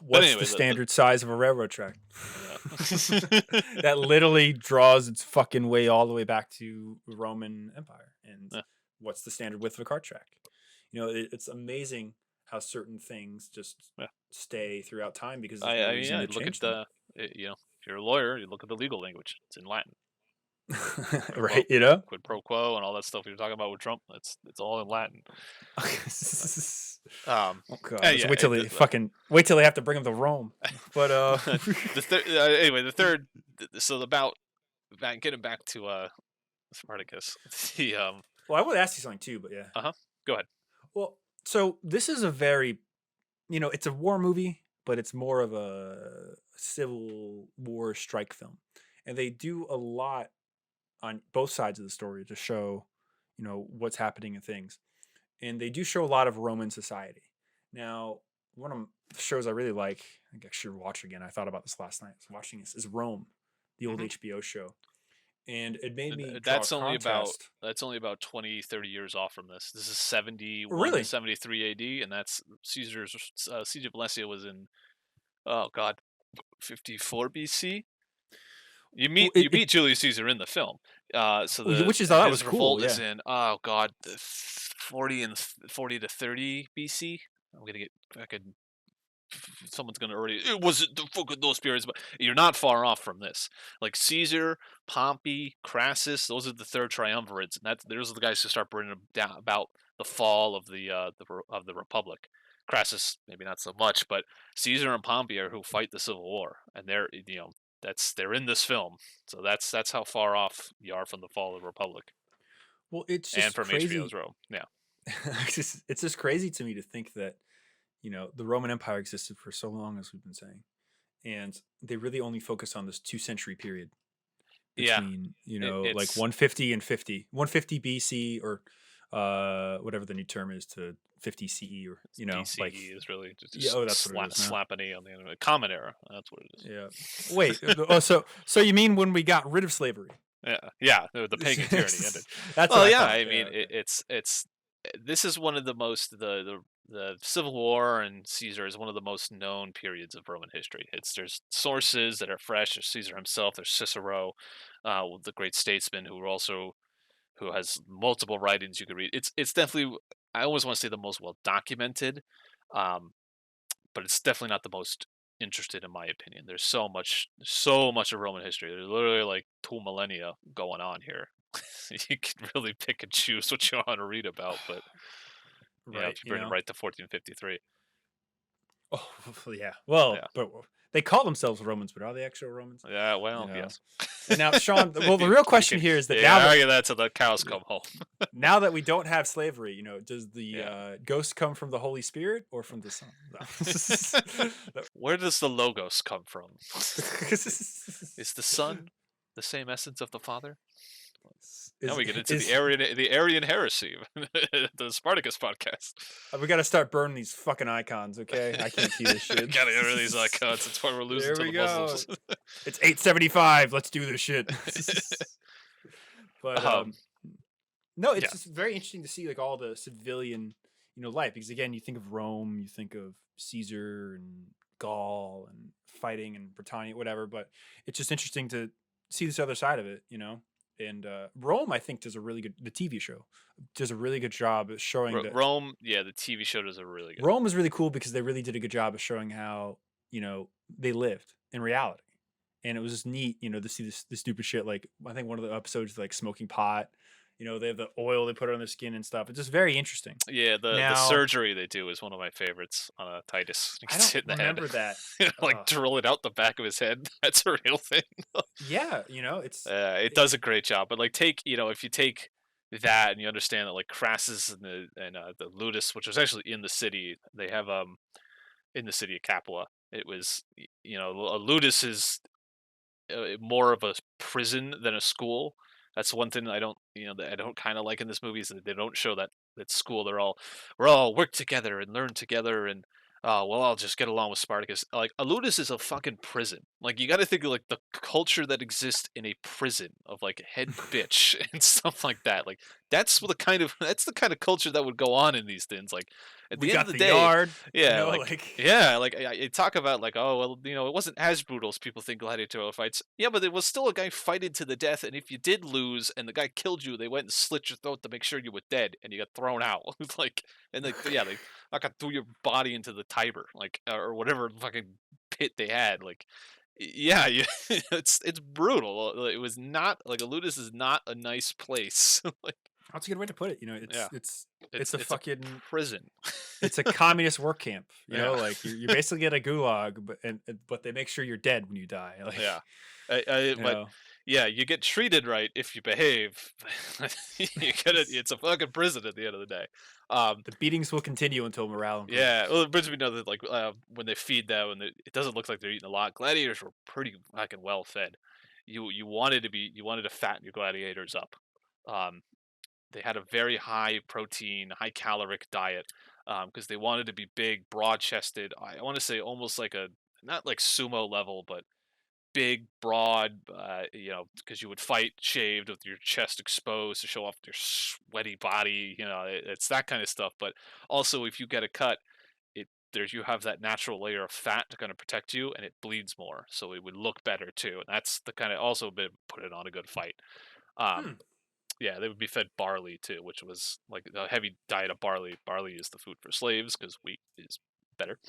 What's the standard size of a railroad track? That literally draws its fucking way all the way back to the Roman Empire. And what's the standard width of a cart track? It's amazing how certain things just stay throughout time because look at if you're a lawyer, you look at the legal language. It's in Latin. Right, quid pro quo and all that stuff you're talking about with Trump. It's all in Latin. Oh god! Wait till they have to bring him to Rome. But the third. So getting back to Spartacus. Well, I would ask you something too, but yeah. Go ahead. Well, so this is a very, it's a war movie, but it's more of a Civil War strike film, and they do a lot on both sides of the story to show, what's happening and things. And they do show a lot of Roman society. Now, one of the shows I really like, I think I should watch again. I thought about this last night. I was watching this, is Rome, the old HBO show. And it made me that's only about 20, 30 years off from this. This is 71 to 73 AD, and that's Caesar's Siege of Valencia was in 54 BC. You meet Julius Caesar in the film. Which is that was cool. Revolt is in the 40 to 30 BC. I'm gonna get someone's gonna already. It wasn't the fucking those periods, but you're not far off from this. Like Caesar, Pompey, Crassus, those are the third triumvirates, and those are the guys who start bringing down about the fall of the Republic. Crassus maybe not so much, but Caesar and Pompey are who fight the Civil War, and they're they're in this film, so that's how far off you are from the fall of the Republic. Well, it's just and from crazy. HBO's Rome, yeah. It's just crazy to me to think that the Roman Empire existed for so long, as we've been saying, and they really only focus on this 2-century period between like 150 and 150 BC or whatever the new term is to 50 CE or BCE like is really just that's what it is slap an E on the end of it. Common Era, that's what it is. Yeah. Wait. So you mean when we got rid of slavery? Yeah. The pagan tyranny ended. That's what I thought. I mean, it's this is one of the most the Civil War and Caesar is one of the most known periods of Roman history. There's sources that are fresh. There's Caesar himself. There's Cicero, the great statesman who has multiple writings you could read. It's definitely, I always want to say the most well documented, but it's definitely not the most interested in my opinion. There's so much of Roman history. There's literally like 2 millennia going on here. You can really pick and choose what you want to read about, but if you bring it right to 1453. Oh yeah. Well, but they call themselves Romans, but are they actual Romans? Yeah, well, yes. And now, Sean, the real question here is that argue that till the cows come home. Now that we don't have slavery, does the ghost come from the Holy Spirit or from the Son? No. Where does the Logos come from? Is the Son the same essence of the Father? Now we get into the Aryan heresy, the Spartacus podcast. We got to start burning these fucking icons, okay? I can't see this shit. Gotta get rid of these icons. That's why we're losing to the Muslims. It's 875. Let's do this shit. But no, it's just very interesting to see like all the civilian, life, because again, you think of Rome, you think of Caesar and Gaul and fighting and Britannia, whatever. But it's just interesting to see this other side of it, And Rome, I think, the TV show does a really good job of showing Rome. Yeah, the TV show does a really good. Rome is really cool because they really did a good job of showing how they lived in reality, and it was just neat, to see this stupid shit. Like I think one of the episodes like smoking pot. They have the oil they put on their skin and stuff. It's just very interesting. Yeah, the surgery they do is one of my favorites on Titus. I don't remember that. Like drill it out the back of his head. That's a real thing. Yeah, it's it does a great job. But like if you take that and you understand that like Crassus and the Ludus, which was actually in the city, they have in the city of Capua. It was a Ludus is more of a prison than a school. That's one thing that I don't kind of like in this movie is that they don't show that school. We're all work together and learn together and I'll just get along with Spartacus. Like Ludus is a fucking prison. Like you got to think of like the culture that exists in a prison of like head bitch and stuff like that. Like that's the kind of culture that would go on in these things. Like at the end of the day, yard, yeah, I talk about like, oh well, it wasn't as brutal as people think gladiatorial fights. Yeah, but there was still a guy fighting to the death, and if you did lose and the guy killed you, they went and slit your throat to make sure you were dead, and you got thrown out. They knock threw your body into the Tiber, like or whatever fucking pit they had. Like, yeah, it's brutal. It was not like Ludus is not a nice place. Like. That's a good way to put it. It's a fucking prison. It's a communist work camp. Like you basically get a gulag, but they make sure you're dead when you die. Like, yeah, you get treated right if you behave. It's a fucking prison at the end of the day. The beatings will continue until morale improves. Yeah, well, it brings me to know that like when they feed them, and it doesn't look like they're eating a lot. Gladiators were pretty fucking well fed. You wanted to fatten your gladiators up. They had a very high protein, high caloric diet because they wanted to be big, broad chested. I want to say almost like not like sumo level, but big, broad, because you would fight shaved with your chest exposed to show off your sweaty body. It's that kind of stuff. But also, if you get a cut, you have that natural layer of fat to kind of protect you, and it bleeds more, so it would look better too. And that's the kind of also a bit put it on a good fight. Yeah, they would be fed barley too, which was like a heavy diet of barley. Barley is the food for slaves because wheat is better.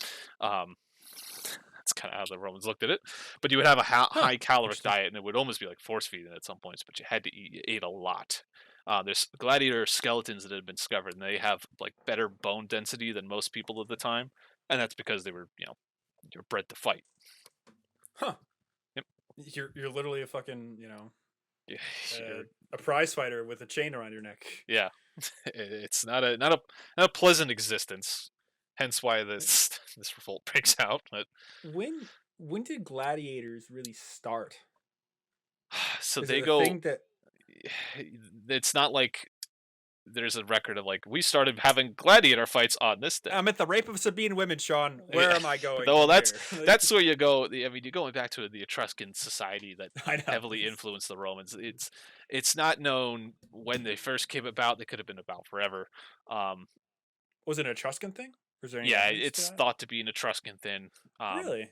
That's kind of how the Romans looked at it. But you would have a high caloric diet, and it would almost be like force feeding at some points. But you had to eat a lot. There's gladiator skeletons that had been discovered, and they have like better bone density than most people at the time, and that's because they were you're bred to fight. Huh. Yep. You're literally a fucking a prize fighter with a chain around your neck. Yeah, it's not a pleasant existence. Hence why this revolt breaks out. But when did gladiators really start? So Is they it a go. thing that It's not like there's a record of like we started having gladiator fights on this day. I'm at the rape of Sabine women, Sean. Where am I going? Well, that's where you go. I mean, you're going back to the Etruscan society that heavily influenced the Romans. It's not known when they first came about. They could have been about forever. Was it an Etruscan thing? Or is there it's thought to be an Etruscan thing. Really?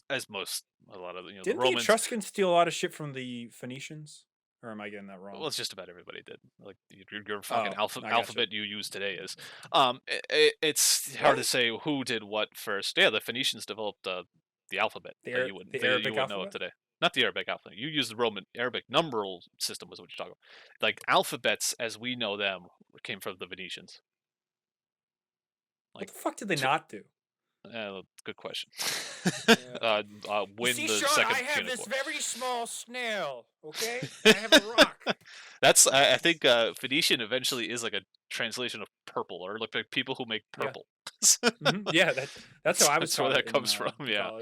As a lot of Didn't the Romans. The Etruscans steal a lot of shit from the Phoenicians? Or am I getting that wrong? Well, it's just about everybody did. Like your fucking alphabet you use today is. It's hard to say who did what first. Yeah, the Phoenicians developed the alphabet that you would know today. Not the Arabic alphabet. You use the Roman Arabic numeral system was what you're talking about. Like alphabets as we know them came from the Venetians. Like, what the fuck did they not do? Good question. Win the second. I have this very small snail. Okay, I have a rock. That's I think Phoenician eventually is like a translation of purple, or like people who make purple. Yeah, that's how I was. That's where that comes from. Yeah.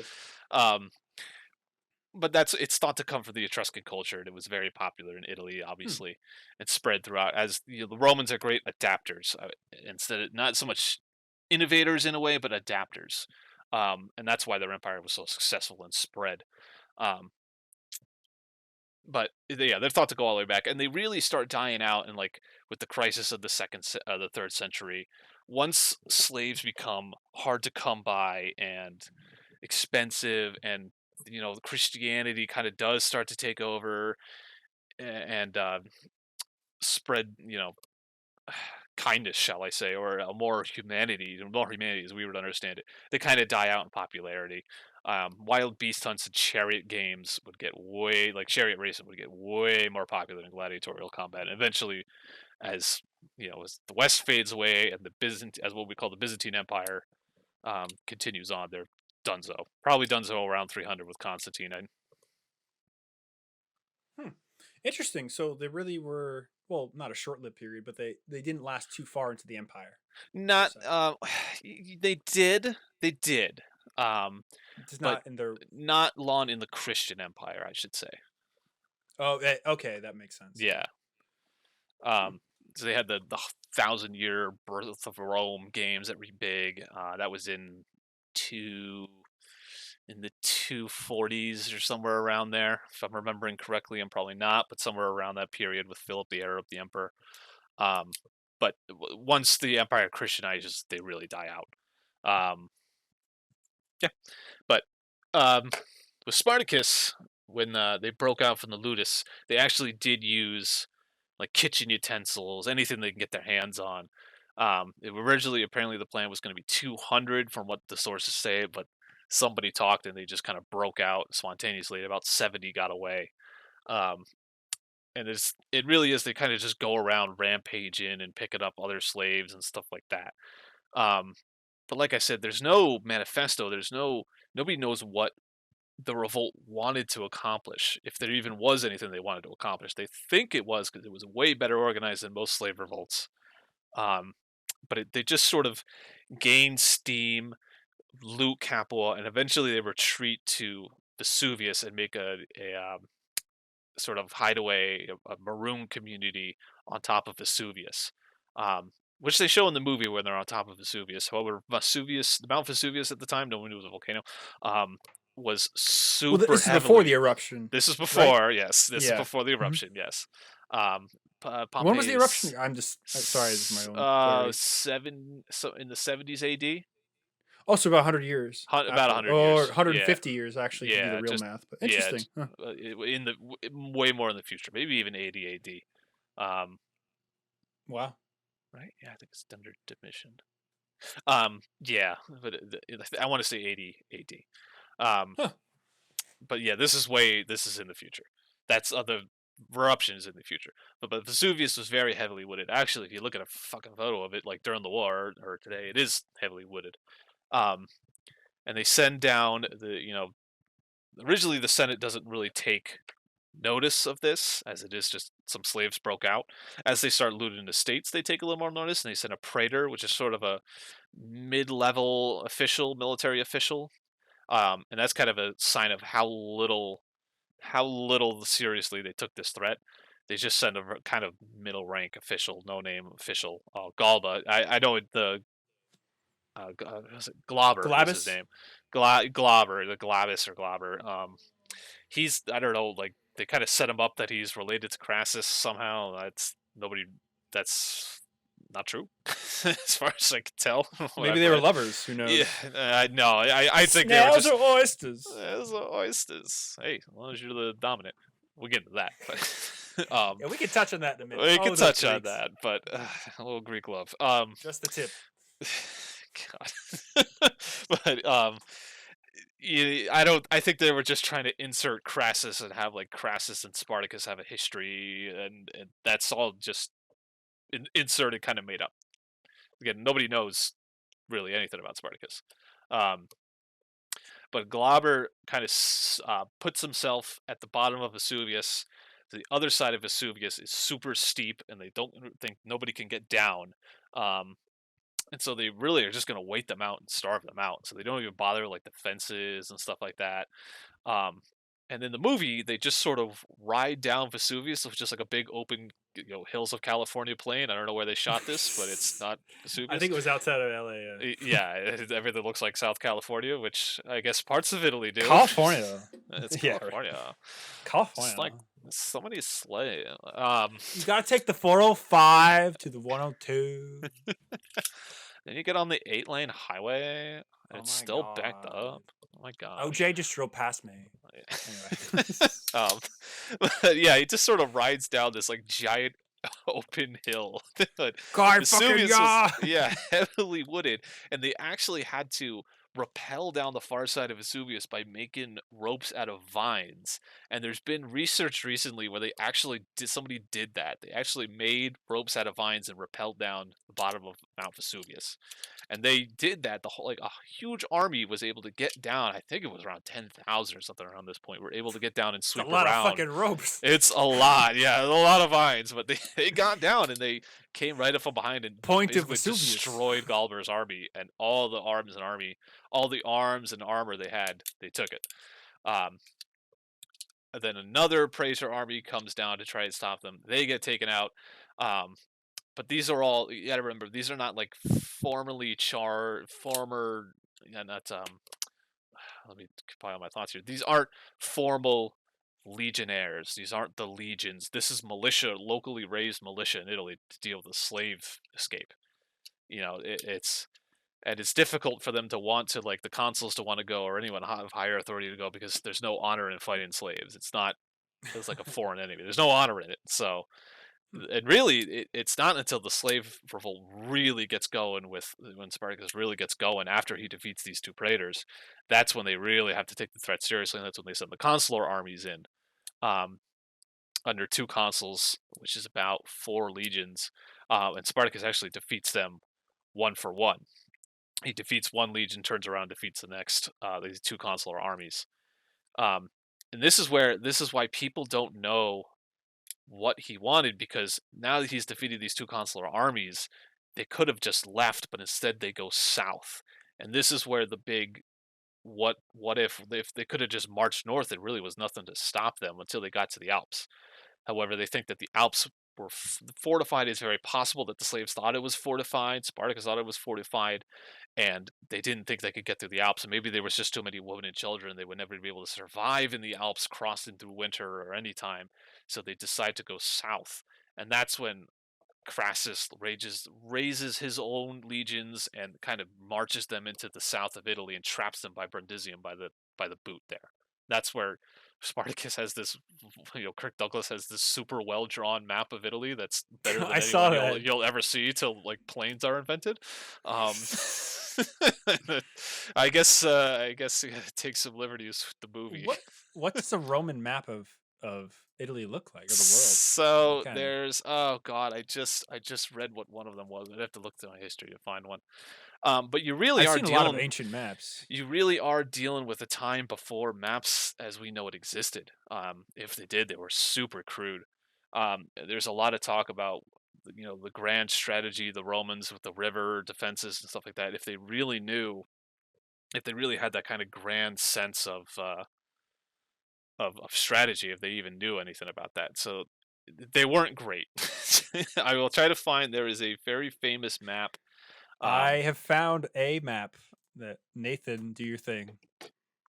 but it's thought to come from the Etruscan culture, and it was very popular in Italy, Hmm. obviously, and spread throughout. As the Romans are great adapters, instead of not so much innovators in a way, but adapters, and that's why their empire was so successful and spread. Um, but yeah, they're thought to go all the way back, and they really start dying out in like with the crisis of the third century. Once slaves become hard to come by and expensive, and Christianity kind of does start to take over and spread kindness, shall I say, or more humanity as we would understand it. They kind of die out in popularity. Wild beast hunts and chariot games would get chariot racing would get way more popular than gladiatorial combat. And eventually, as as the West fades away and as what we call the Byzantine Empire, continues on, they're donezo. Probably donezo around 300 with Constantine. Interesting. So they really were, well, not a short-lived period, but they didn't last too far into the empire. Not, they did. Just But not in their. not long in the Christian Empire, I should say. Oh, okay, that makes sense. Yeah. So they had the 1,000-year birth of Rome games that were big. That was in the 240s or somewhere around there, if I'm remembering correctly. I'm probably not, but somewhere around that period with Philip the Arab, the emperor. But once the empire Christianizes, they really die out. Yeah, but with Spartacus, when they broke out from the ludus, they actually did use like kitchen utensils, anything they can get their hands on. Originally, apparently, the plan was going to be 200 from what the sources say, but somebody talked and they just kind of broke out spontaneously. About 70 got away. Um, and it really is, they kind of just go around rampaging and picking up other slaves and stuff like that. But like I said, there's no manifesto. Nobody knows what the revolt wanted to accomplish, if there even was anything they wanted to accomplish. They think it was, because it was way better organized than most slave revolts. But they just sort of gain steam, loot Capua, and eventually they retreat to Vesuvius and make a sort of hideaway, a maroon community on top of Vesuvius, which they show in the movie when they're on top of Vesuvius. However, Mount Vesuvius at the time, no one knew it was a volcano, was Well, super this is heavily. before the eruption. This is before, right? yes. This is before the eruption, yes. When was the eruption? Pompeii's, I'm sorry, this is my own. So in the 70s AD. Also about 100 years. About 100 or years. 150 years, actually, to do Yeah, the real just math. But interesting. yeah, way more in the future, maybe even 80 AD. Wow. Right? Yeah, I think it's under dimission. Yeah, but I want to say 80 AD. But yeah, this is in the future. That's the eruption is in the future. But Vesuvius was very heavily wooded. Actually, if you look at a fucking photo of it, like during the war or today, it is heavily wooded. And they send down originally the Senate doesn't really take notice of this, as it is just some slaves broke out. As they start looting the states, they take a little more notice, and they send a praetor, which is sort of a mid-level military official, and that's kind of a sign of how little seriously they took this threat. They just send a kind of middle rank official, no name official, Galba. I know the was it Glauber is his name. Glauber, the Glabus or Glauber. He's, I don't know, like they kind of set him up that he's related to Crassus somehow. That's not true, as far as I can tell. Maybe they were lovers. Who knows? Yeah, no, I think they were just oysters. Oysters. Hey, as long as you're the dominant, we'll get into that. But yeah, we can touch on that in a minute. We can touch on that, but a little Greek love. Just the tip. God. But I think they were just trying to insert Crassus and have like Crassus and Spartacus have a history, and that's all just inserted, kind of made up. Again, nobody knows really anything about Spartacus. But Glauber kind of puts himself at the bottom of Vesuvius. The other side of Vesuvius is super steep, and they don't think nobody can get down. And so they really are just going to wait them out and starve them out. So they don't even bother like the fences and stuff like that. And in the movie, they just sort of ride down Vesuvius, which is just like a big open, hills of California plain. I don't know where they shot this, but it's not I Vesuvius. think it was outside of LA. Yeah, everything looks like South California, which I guess parts of Italy do. California. It's Yeah, California. right. California. It's like somebody's sleigh. You gotta take the 405 to the 102. Then you get on the 8-lane highway, and it's still God. backed up. Oh my god. OJ just drove past me. Anyway. But yeah, he just sort of rides down this like giant open hill. God, fucking yeah, heavily wooded, and they actually had to rappel down the far side of Vesuvius by making ropes out of vines. And there's been research recently where they actually somebody did that. They actually made ropes out of vines and rappelled down the bottom of Mount Vesuvius. And they did that. The whole a huge army was able to get down. I think it was around 10,000 or something around this point. Were able to get down and sweep around. A lot of fucking ropes. It's a lot, yeah, a lot of vines. But they got down and they came right up from behind and destroyed Galber's army and all the arms and armor they had. They took it. And then another Praetor army comes down to try and stop them. They get taken out. But these are all, you gotta remember, these are not like let me compile my thoughts here. These aren't formal legionnaires. These aren't the legions. This is militia, locally raised militia in Italy to deal with the slave escape. It's difficult for them to want to, like, the consuls to want to go, or anyone of higher authority to go, because there's no honor in fighting slaves. It's like a foreign enemy. There's no honor in it. So, and really, it's not until the slave revolt really gets going, when Spartacus really gets going after he defeats these two praetors, that's when they really have to take the threat seriously, and that's when they send the consular armies in, under two consuls, which is about 4 legions, and Spartacus actually defeats them 1 for 1. He defeats one legion, turns around, defeats the next. These 2 consular armies, and this is why people don't know what he wanted, because now that he's defeated these 2 consular armies, they could have just left, but instead they go south. And this is where the big what if they could have just marched north, it really was nothing to stop them until they got to the Alps. However, they think that the Alps were fortified. It's very possible that the slaves thought it was fortified. Spartacus thought it was fortified, and they didn't think they could get through the Alps. And maybe there was just too many women and children. They would never be able to survive in the Alps, crossing through winter or any time. So they decide to go south. And that's when Crassus raises his own legions and kind of marches them into the south of Italy and traps them by Brundisium, by the boot there. That's where Spartacus has this, Kirk Douglas has this super well-drawn map of Italy that's better than anyone you'll ever see till, like, planes are invented. I guess take some liberties with the movie. What does a Roman map of Italy look like, or the world? So there's, oh god, I just read what one of them was. I'd have to look through my history to find one. But you really I've seen a lot of ancient maps. You really are dealing with a time before maps as we know it existed. If they did, they were super crude. There's a lot of talk about, the grand strategy, the Romans with the river defenses and stuff like that. If they really had that kind of grand sense of strategy, if they even knew anything about that. So they weren't great. I will try to find, there is a very famous map. I have found a map that, Nathan, do your thing.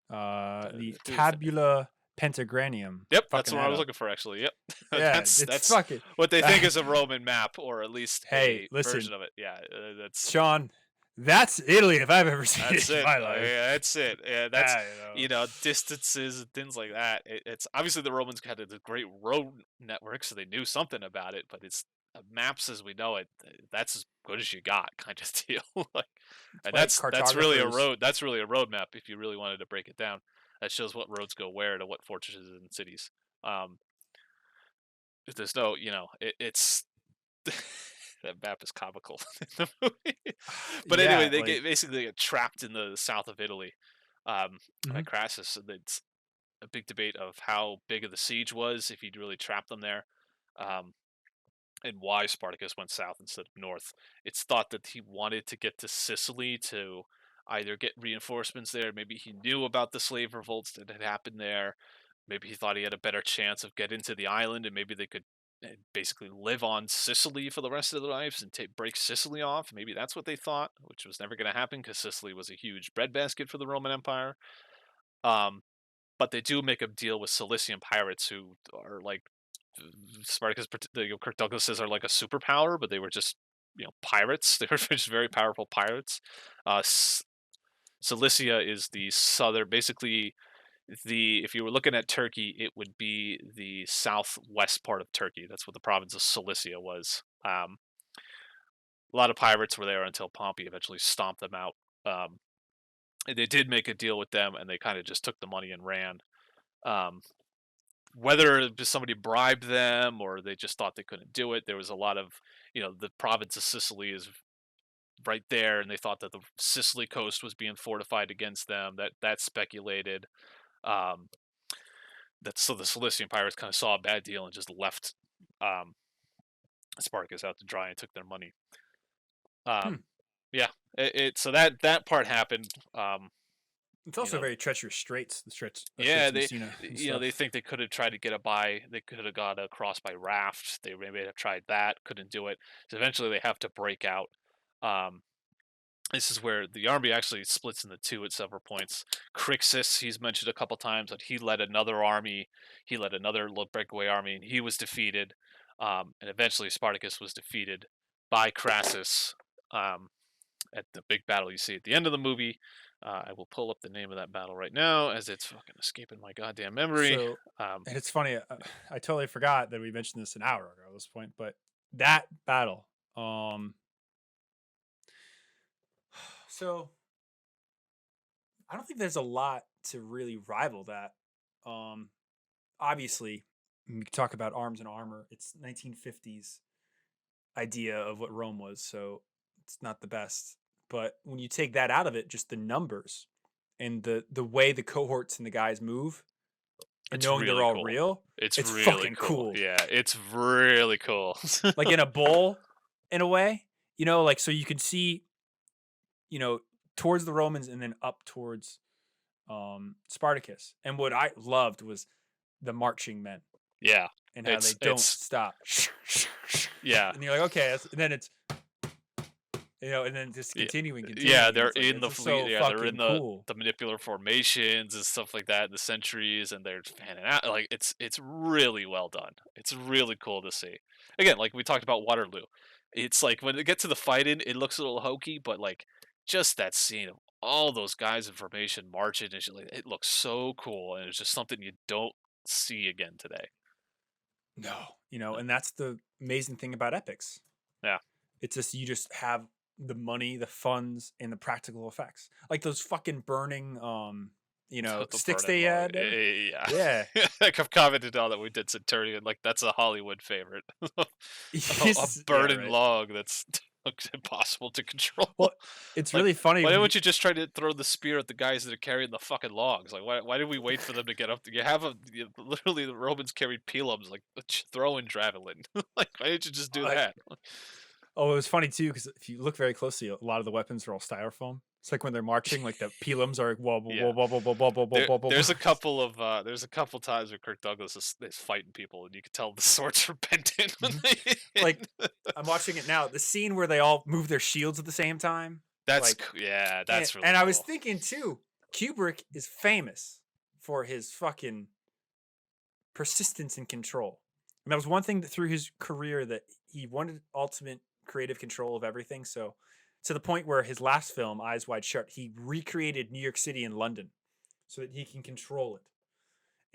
The Tabula Pentagranium. Yep, that's what I was looking for, actually. Yep. Yeah, that's fucking what they think is a Roman map, or at least a listen, version of it. Yeah, that's Sean. That's Italy if I've ever seen it in my life. Yeah, that's it. Yeah, that's distances and things like that. It's obviously the Romans had a great road network, so they knew something about it. But it's maps as we know it. That's as good as you got, kind of deal. And that's really a road. That's really a road map if you really wanted to break it down. That shows what roads go where to what fortresses and cities. If there's no, it's. That map is comical in the movie. But anyway, they get trapped in the south of Italy by Crassus. And it's a big debate of how big of the siege was, if he'd really trapped them there, and why Spartacus went south instead of north. It's thought that he wanted to get to Sicily to either get reinforcements there. Maybe he knew about the slave revolts that had happened there. maybe he thought he had a better chance of getting to the island, and maybe they could basically live on Sicily for the rest of their lives and break Sicily off. Maybe that's what they thought, which was never going to happen because Sicily was a huge breadbasket for the Roman Empire. But they do make a deal with Cilician pirates who are like Spartacus. Kirk Douglas says are like a superpower, but they were just pirates. They were just very powerful pirates. Cilicia is the southern, basically if you were looking at Turkey, it would be the southwest part of Turkey. That's what the province of Cilicia was. A lot of pirates were there until Pompey eventually stomped them out. They did make a deal with them, and they kind of just took the money and ran. Whether somebody bribed them or they just thought they couldn't do it, there was a lot of, the province of Sicily is right there, and they thought that the Sicily coast was being fortified against them. That speculated. So the Cilician pirates kind of saw a bad deal and just left Spartacus out to dry and took their money. Yeah, so that part happened. It's also very treacherous straits. The straits. Yeah, they they think they could have tried to get they could have got across by raft. They maybe have tried that, couldn't do it. So eventually they have to break out. This is where the army actually splits into two at several points. Crixus, he's mentioned a couple times, that he led another army. He led another breakaway army, and he was defeated. And eventually Spartacus was defeated by Crassus at the big battle you see at the end of the movie. I will pull up the name of that battle right now, as it's fucking escaping my goddamn memory. So, and it's funny, I totally forgot that we mentioned this an hour ago at this point, but that battle, so I don't think there's a lot to really rival that. Obviously, when we talk about arms and armor, it's 1950s idea of what Rome was, so it's not the best. But when you take that out of it, just the numbers and the way the cohorts and the guys move, and knowing really they're all cool. real, it's really fucking cool. Yeah, it's really cool. Like in a bowl, in a way, like so you can see, towards the Romans and then up towards Spartacus. And what I loved was the marching men. Yeah, and how they don't stop. Yeah, and you're like, okay, and then it's. And then just continuing. Yeah, they're in the fleet. So yeah, they're in the cool. the manipular formations and stuff like that, the sentries, and they're fanning out. Like it's really well done. It's really cool to see. Again, like we talked about Waterloo, it's like when they get to the fighting, it looks a little hokey, but like just that scene of all those guys in formation marching and shit, it looks so cool, and it's just something you don't see again today. No, and that's the amazing thing about epics. Yeah, it's just you just have the money, the funds, and the practical effects, like those fucking burning sticks they had. Yeah. I've commented on that we did Centurion, like that's a Hollywood favorite. a burning log that's impossible to control. Well, it's really funny. Why don't you just try to throw the spear at the guys that are carrying the fucking logs? Like, why did we wait for them to get up? You have literally the Romans carried pilums, like throwing javelin. Like, why didn't you just do that? Oh, it was funny too because if you look very closely, a lot of the weapons are all styrofoam. It's like when they're marching, like the pilums are wobble. There's a couple times where Kirk Douglas is fighting people, and you can tell the swords are bent in. Like I'm watching it now, the scene where they all move their shields at the same time. That's really and I was thinking too, Kubrick is famous for his fucking persistence and control. And that was one thing that through his career that he wanted ultimate creative control of everything. So to the point where his last film, Eyes Wide Shut, he recreated New York City and London so that he can control it.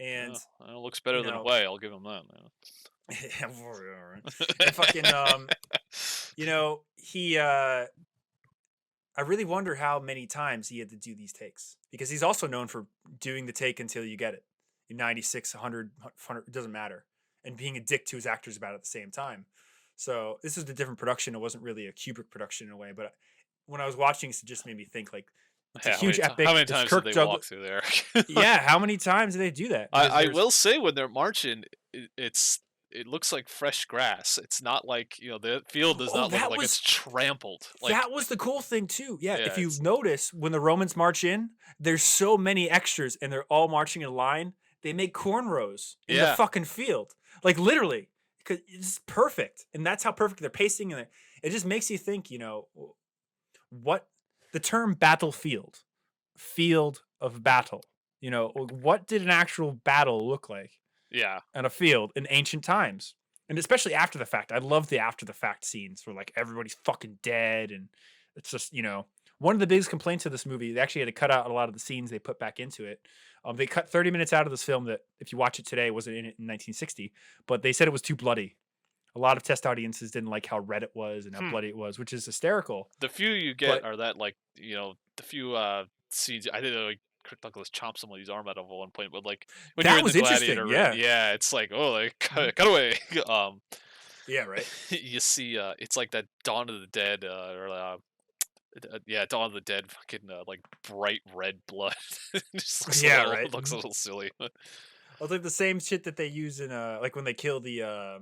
And it looks better than Away. I'll give him that. Yeah, and fucking, he. I really wonder how many times he had to do these takes, because he's also known for doing the take until you get it. 96, 100, it doesn't matter, and being a dick to his actors about it at the same time. So this is a different production. It wasn't really a Kubrick production in a way, but when I was watching this, it just made me think, like, it's a huge epic. How many times did they walk through there? Yeah, how many times do they do that? I will say, when they're marching, it looks like fresh grass. It's not like, the field does not look like it's trampled. Like, that was the cool thing too. Yeah, if you notice, when the Romans march in, there's so many extras, and they're all marching in line they make cornrows in the Yeah. fucking field, like literally, because it's perfect, and that's how perfect they're pacing, and it just makes you think, what the term battlefield, field of battle, what did an actual battle look like Yeah. on a field in ancient times, and especially after the fact. I love the after the fact scenes where like everybody's fucking dead, and it's just one of the biggest complaints of this movie. They actually had to cut out a lot of the scenes they put back into it. They cut 30 minutes out of this film that, if you watch it today, wasn't in it in 1960, but they said it was too bloody. A lot of test audiences didn't like how red it was and how bloody it was, which is hysterical. The few you get are that, like, the few scenes. I did like Kirk Douglas chomp somebody's arm out of one point, but like when That you're in was the interesting, Gladiator, yeah. it's like, oh, like cut away. Yeah, right. You see, it's like that Dawn of the Dead, Dawn of the Dead, fucking like bright red blood. Just looks right. looks a little silly. It's like the same shit that they use in like when they kill the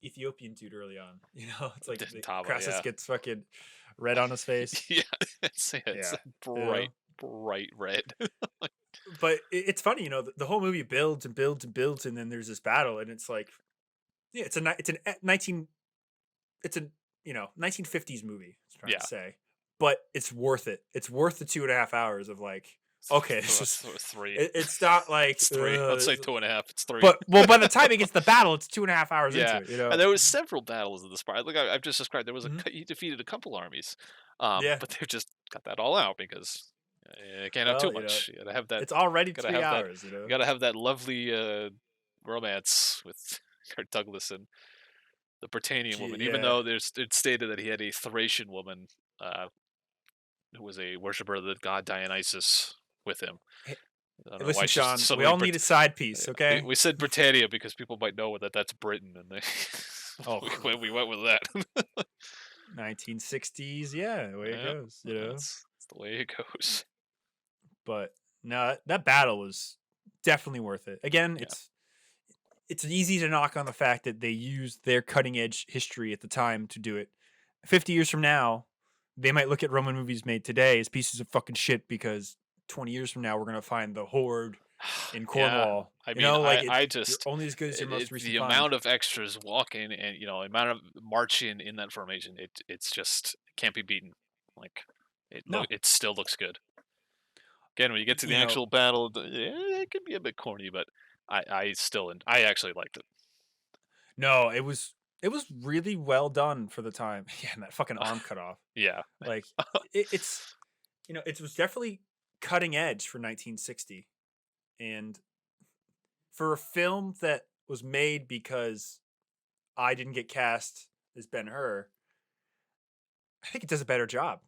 Ethiopian dude early on. It's like Crassus gets fucking red on his face. Yeah, it's bright red. But it's funny, the whole movie builds and builds and builds, and then there's this battle, and it's like, yeah, it's a 1950s movie. I was trying to say, but it's worth it. It's worth the 2.5 hours of like, okay, it's just 3. It's not like it's 3. Let's say 2.5. It's 3. But by the time it gets the battle, it's 2.5 hours into it. And there was several battles in the Spartacus. Like I've just described, there was he defeated a couple armies, but they've just got that all out because you can't have too much. You gotta have that. It's already 3 hours. You gotta have that lovely romance with Kirk Douglas and the Britannian woman. Even though it's stated that he had a Thracian woman who was a worshiper of the god Dionysus with him. Listen, Sean, we all need a side piece, okay? We said Britannia because people might know that that's Britain, and they we went with that. 1960s, the way it goes, That's the way it goes. But no, that battle was definitely worth it. Again, it's easy to knock on the fact that they used their cutting edge history at the time to do it. 50 years from now, they might look at Roman movies made today as pieces of fucking shit because 20 years from now we're gonna find the horde in Cornwall. I mean, I just you're only as good as your most recent the find. amount of extras walking and amount of marching in that formation. It's just can't be beaten. Like it still looks good. Again, when you get to the actual battle, it can be a bit corny, but I actually liked it. No, it was really well done for the time. Yeah, and that fucking arm cut off. Yeah, like it was definitely cutting edge for 1960, and for a film that was made because I didn't get cast as Ben-Hur, I think it does a better job.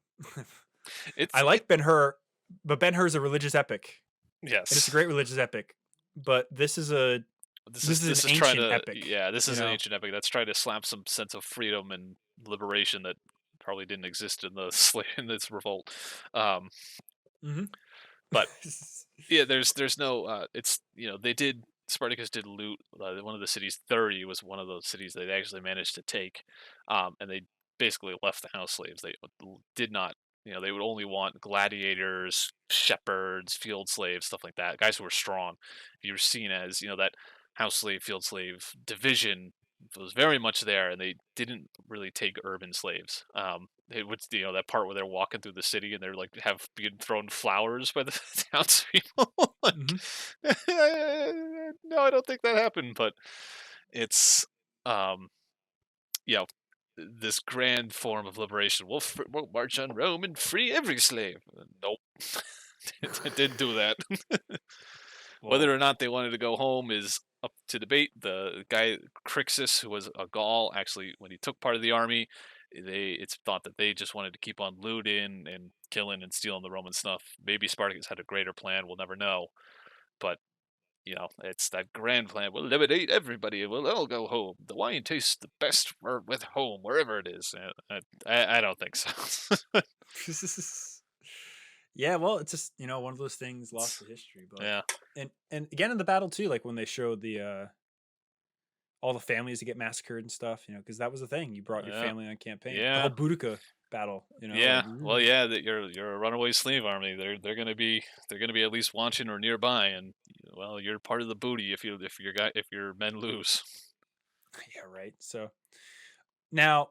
I like Ben-Hur, but Ben-Hur is a religious epic. Yes, and it's a great religious epic. But this is an ancient epic. Yeah, this is an ancient epic that's trying to slap some sense of freedom and liberation that probably didn't exist in this revolt. But yeah, there's no Spartacus did loot one of the cities. 30 was one of those cities they actually managed to take, and they basically left the house slaves. They did not, they would only want gladiators, shepherds, field slaves, stuff like that, guys who were strong. You were seen as that house slave, field slave division was very much there, and they didn't really take urban slaves. It was that part where they're walking through the city and they're like being thrown flowers by the townspeople. No, I don't think that happened, but it's this grand form of liberation. We'll march on Rome and free every slave. Nope, it didn't do that. Whether or not they wanted to go home is up to debate. The guy Crixus, who was a Gaul, actually, when he took part of the army, it's thought that they just wanted to keep on looting and killing and stealing the Roman stuff. Maybe Spartacus had a greater plan. We'll never know. But it's that grand plan. We'll eliminate everybody. We'll all go home. The wine tastes the best with home, wherever it is. I don't think so. Yeah, well, it's just one of those things lost to history. But yeah, and again in the battle too, like when they showed the all the families that get massacred and stuff, because that was the thing. You brought your family on campaign. The Yeah. whole Boudica battle, Yeah. Well, yeah, that you're a runaway slave army. They're gonna be at least watching or nearby, and well, you're part of the booty if your men lose. Yeah, right. So now,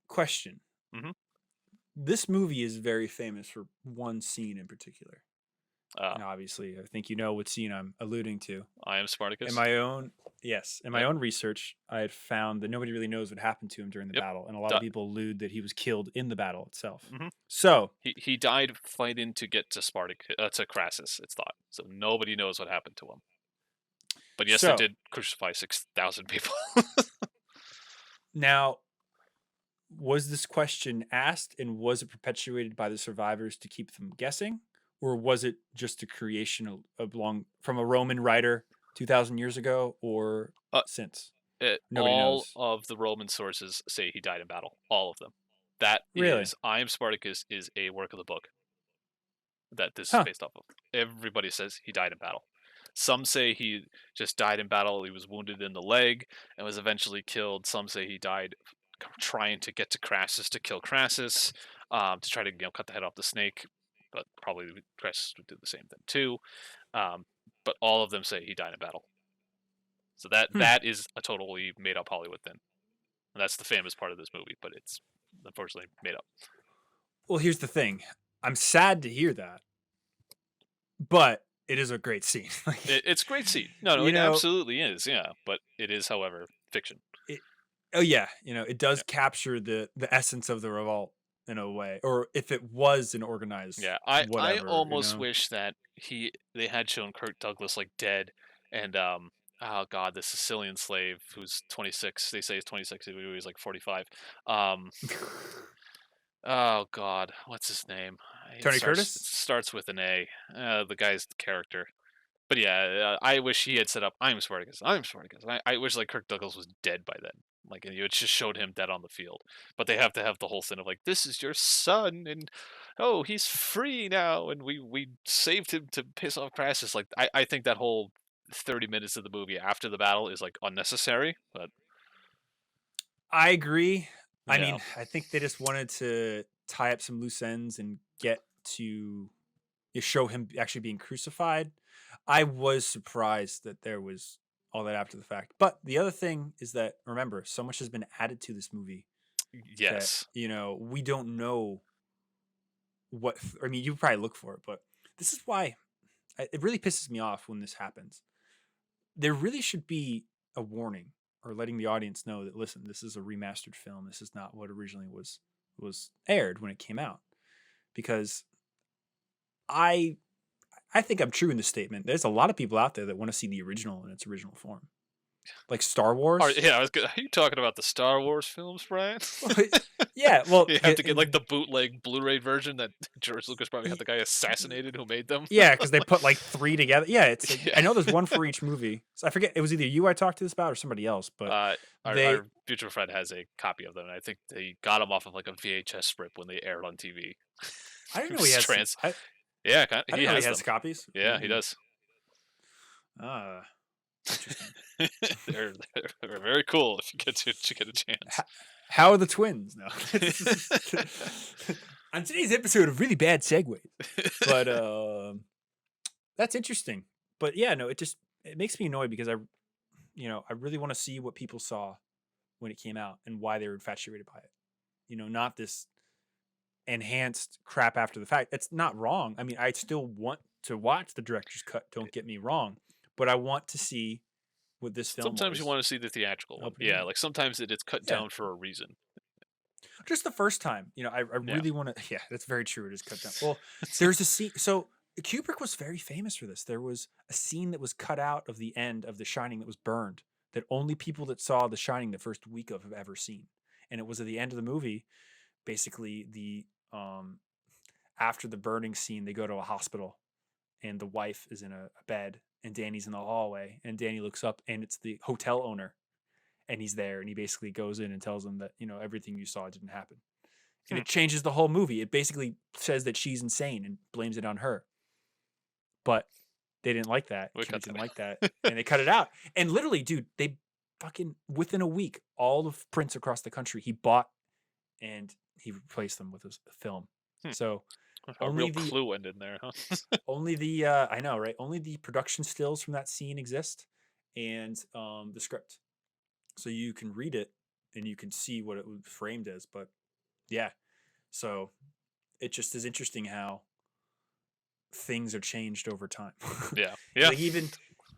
question. Mhm. This movie is very famous for one scene in particular. Ah, And obviously, I think you know what scene I'm alluding to. I am Spartacus. In my own research, I had found that nobody really knows what happened to him during the Yep. battle, and a lot of people allude that he was killed in the battle itself. Mhm. So He died fighting to get to to Crassus. It's thought so. Nobody knows what happened to him. But yes, it did crucify 6,000 people. Now, was this question asked and was it perpetuated by the survivors to keep them guessing? Or was it just a creation from a Roman writer 2,000 years ago or since? Nobody knows. All of the Roman sources say he died in battle. All of them. That Really? is, I Am Spartacus is a work of the book that this Huh. is based off of. Everybody says he died in battle. Some say he just died in battle. He was wounded in the leg and was eventually killed. Some say he died trying to get to Crassus to kill Crassus, to try to cut the head off the snake. But probably Crassus would do the same thing too. But all of them say he died in battle. So that is a totally made up Hollywood thing. And that's the famous part of this movie, but it's unfortunately made up. Well, here's the thing. I'm sad to hear that, but it is a great scene. It's a great scene. No, it absolutely is. Yeah, but it is, however, fiction. It does capture the essence of the revolt in a way, or if it was an organized. Yeah, I almost wish that they had shown Kirk Douglas dead, and oh god, the Sicilian slave who's 26. They say he's 26. He was 45. Oh god, what's his name? Tony Curtis? It starts with an A. The guy's character. But yeah, I wish he had set up. I'm Spartacus. I'm Spartacus. I wish Kirk Douglas was dead by then. And it just showed him dead on the field. But they have to have the whole thing of this is your son, and oh, he's free now, and we saved him to piss off Crassus. I think that whole 30 minutes of the movie after the battle is unnecessary. But I agree. I mean, I think they just wanted to tie up some loose ends and get to show him actually being crucified. I was surprised that there was all that after the fact. But the other thing is that, remember, so much has been added to this movie. Yes. That, we don't know what... I mean, you probably look for it, but this is why it really pisses me off when this happens. There really should be a warning or letting the audience know that, listen, this is a remastered film. This is not what originally was aired when it came out. Because I think I'm true in this statement. There's a lot of people out there that want to see the original in its original form. Like Star Wars. Are you talking about the Star Wars films, Brian? Yeah, well... You have to get the bootleg Blu-ray version that George Lucas probably had the guy assassinated who made them. Yeah, because they put 3 together. Yeah, I know there's one for each movie. So I forget, it was either you I talked to this about or somebody else. But our mutual friend has a copy of them, and I think they got them off of a VHS strip when they aired on TV. I didn't know he has... Yeah, he has copies. Yeah, he does. Interesting. they're very cool if you get a chance. How are the twins now? On today's episode of Really Bad Segues. But that's interesting. But yeah, no, it makes me annoyed because I really want to see what people saw when it came out and why they were infatuated by it. Not this enhanced crap after the fact. It's not wrong. I mean, I still want to watch the director's cut, don't get me wrong, but I want to see what this film sometimes you want to see the theatrical one. Yeah, sometimes it's cut down for a reason. Just the first time, I really want to... Yeah, that's very true. It is cut down. Well, there's a scene... So Kubrick was very famous for this. There was a scene that was cut out of the end of The Shining that was burned, that only people that saw The Shining the first week of have ever seen. And it was at the end of the movie. Basically, after the burning scene, they go to a hospital, and the wife is in a bed, and Danny's in the hallway, and Danny looks up, and it's the hotel owner, and he's there, and he basically goes in and tells him that everything you saw didn't happen, and it changes the whole movie. It basically says that she's insane and blames it on her, but they didn't like that. Kubrick didn't like that, and they cut it out. And literally, dude, they fucking within a week, all the prints across the country he bought, and he replaced them with his film. So A real clue went in there, huh? only the I know, right? Only the production stills from that scene exist, and the script, so you can read it and you can see what it was framed as. But yeah, so it just is interesting how things are changed over time. Yeah. Like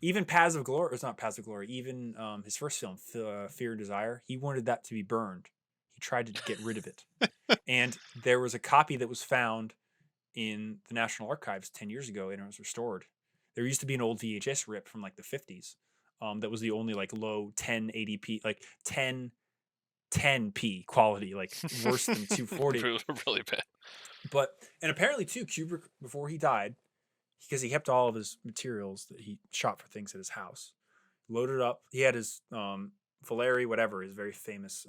even Paths of Glory, it's not Paths of Glory. Even his first film, Fear and Desire, he wanted that to be burned. He tried to get rid of it, and there was a copy that was found in the National Archives 10 years ago, and it was restored. There used to be an old VHS rip from like the 50s. That was the only like low 1080p, like 1010p quality, like worse than 240. Really bad. But, and apparently too, Kubrick, before he died, because he kept all of his materials that he shot for things at his house, loaded up. He had his Valeri, whatever, his very famous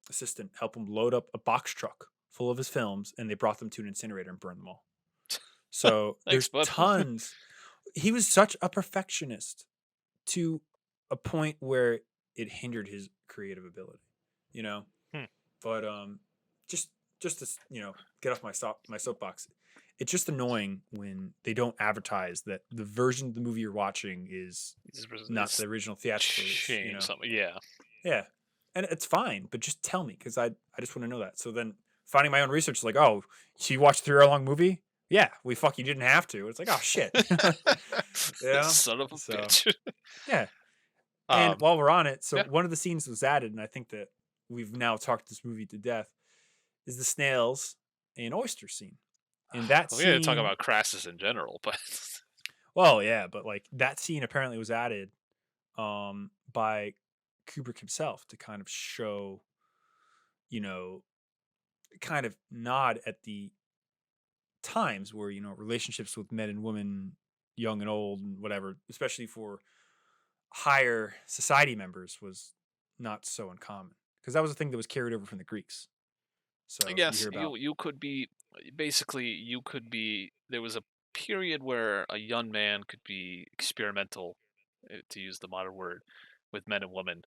assistant, help him load up a box truck full of his films, and they brought them to an incinerator and burned them all. So Thanks, there's tons. He was such a perfectionist to a point where it hindered his creative ability, you know. But just to, you know, get off my soapbox, it's just annoying when they don't advertise that the version of the movie you're watching is not the original theatrical release, you know? Something. Yeah. And it's fine, but just tell me, because I just want to know that. So then finding my own research is like, oh, so you watched a 3-hour-long movie? Yeah, we fucking didn't have to. It's like, oh shit. Yeah. Son of a bitch. Yeah. And while we're on it, so one of the scenes was added, and I think that we've now talked this movie to death, is the snails and oyster scene. And that we didn't talk about Crassus in general, but well, yeah, but like that scene apparently was added by Kubrick himself to kind of show, you know, kind of nod at the times where, you know, relationships with men and women, young and old and whatever, especially for higher society members, was not so uncommon, because that was a thing that was carried over from the Greeks. So yes, you could be there was a period where a young man could be experimental, to use the modern word, with men and women,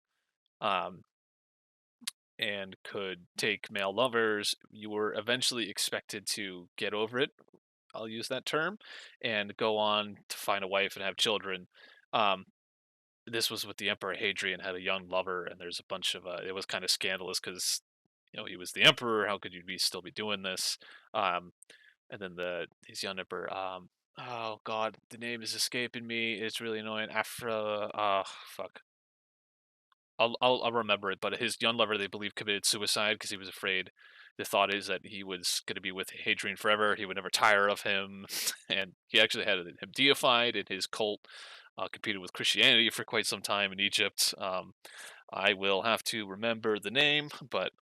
and could take male lovers. You were eventually expected to get over it, I'll use that term, and go on to find a wife and have children. This was with the Emperor Hadrian had a young lover, and there's a bunch of it was kind of scandalous because, you know, he was the emperor. How could you still be doing this? And then his young emperor. Oh God, the name is escaping me. It's really annoying. Fuck. I'll remember it. But his young lover, they believe, committed suicide because he was afraid. The thought is that he was going to be with Hadrian forever. He would never tire of him, and he actually had him deified in his cult. Competed with Christianity for quite some time in Egypt. I will have to remember the name, but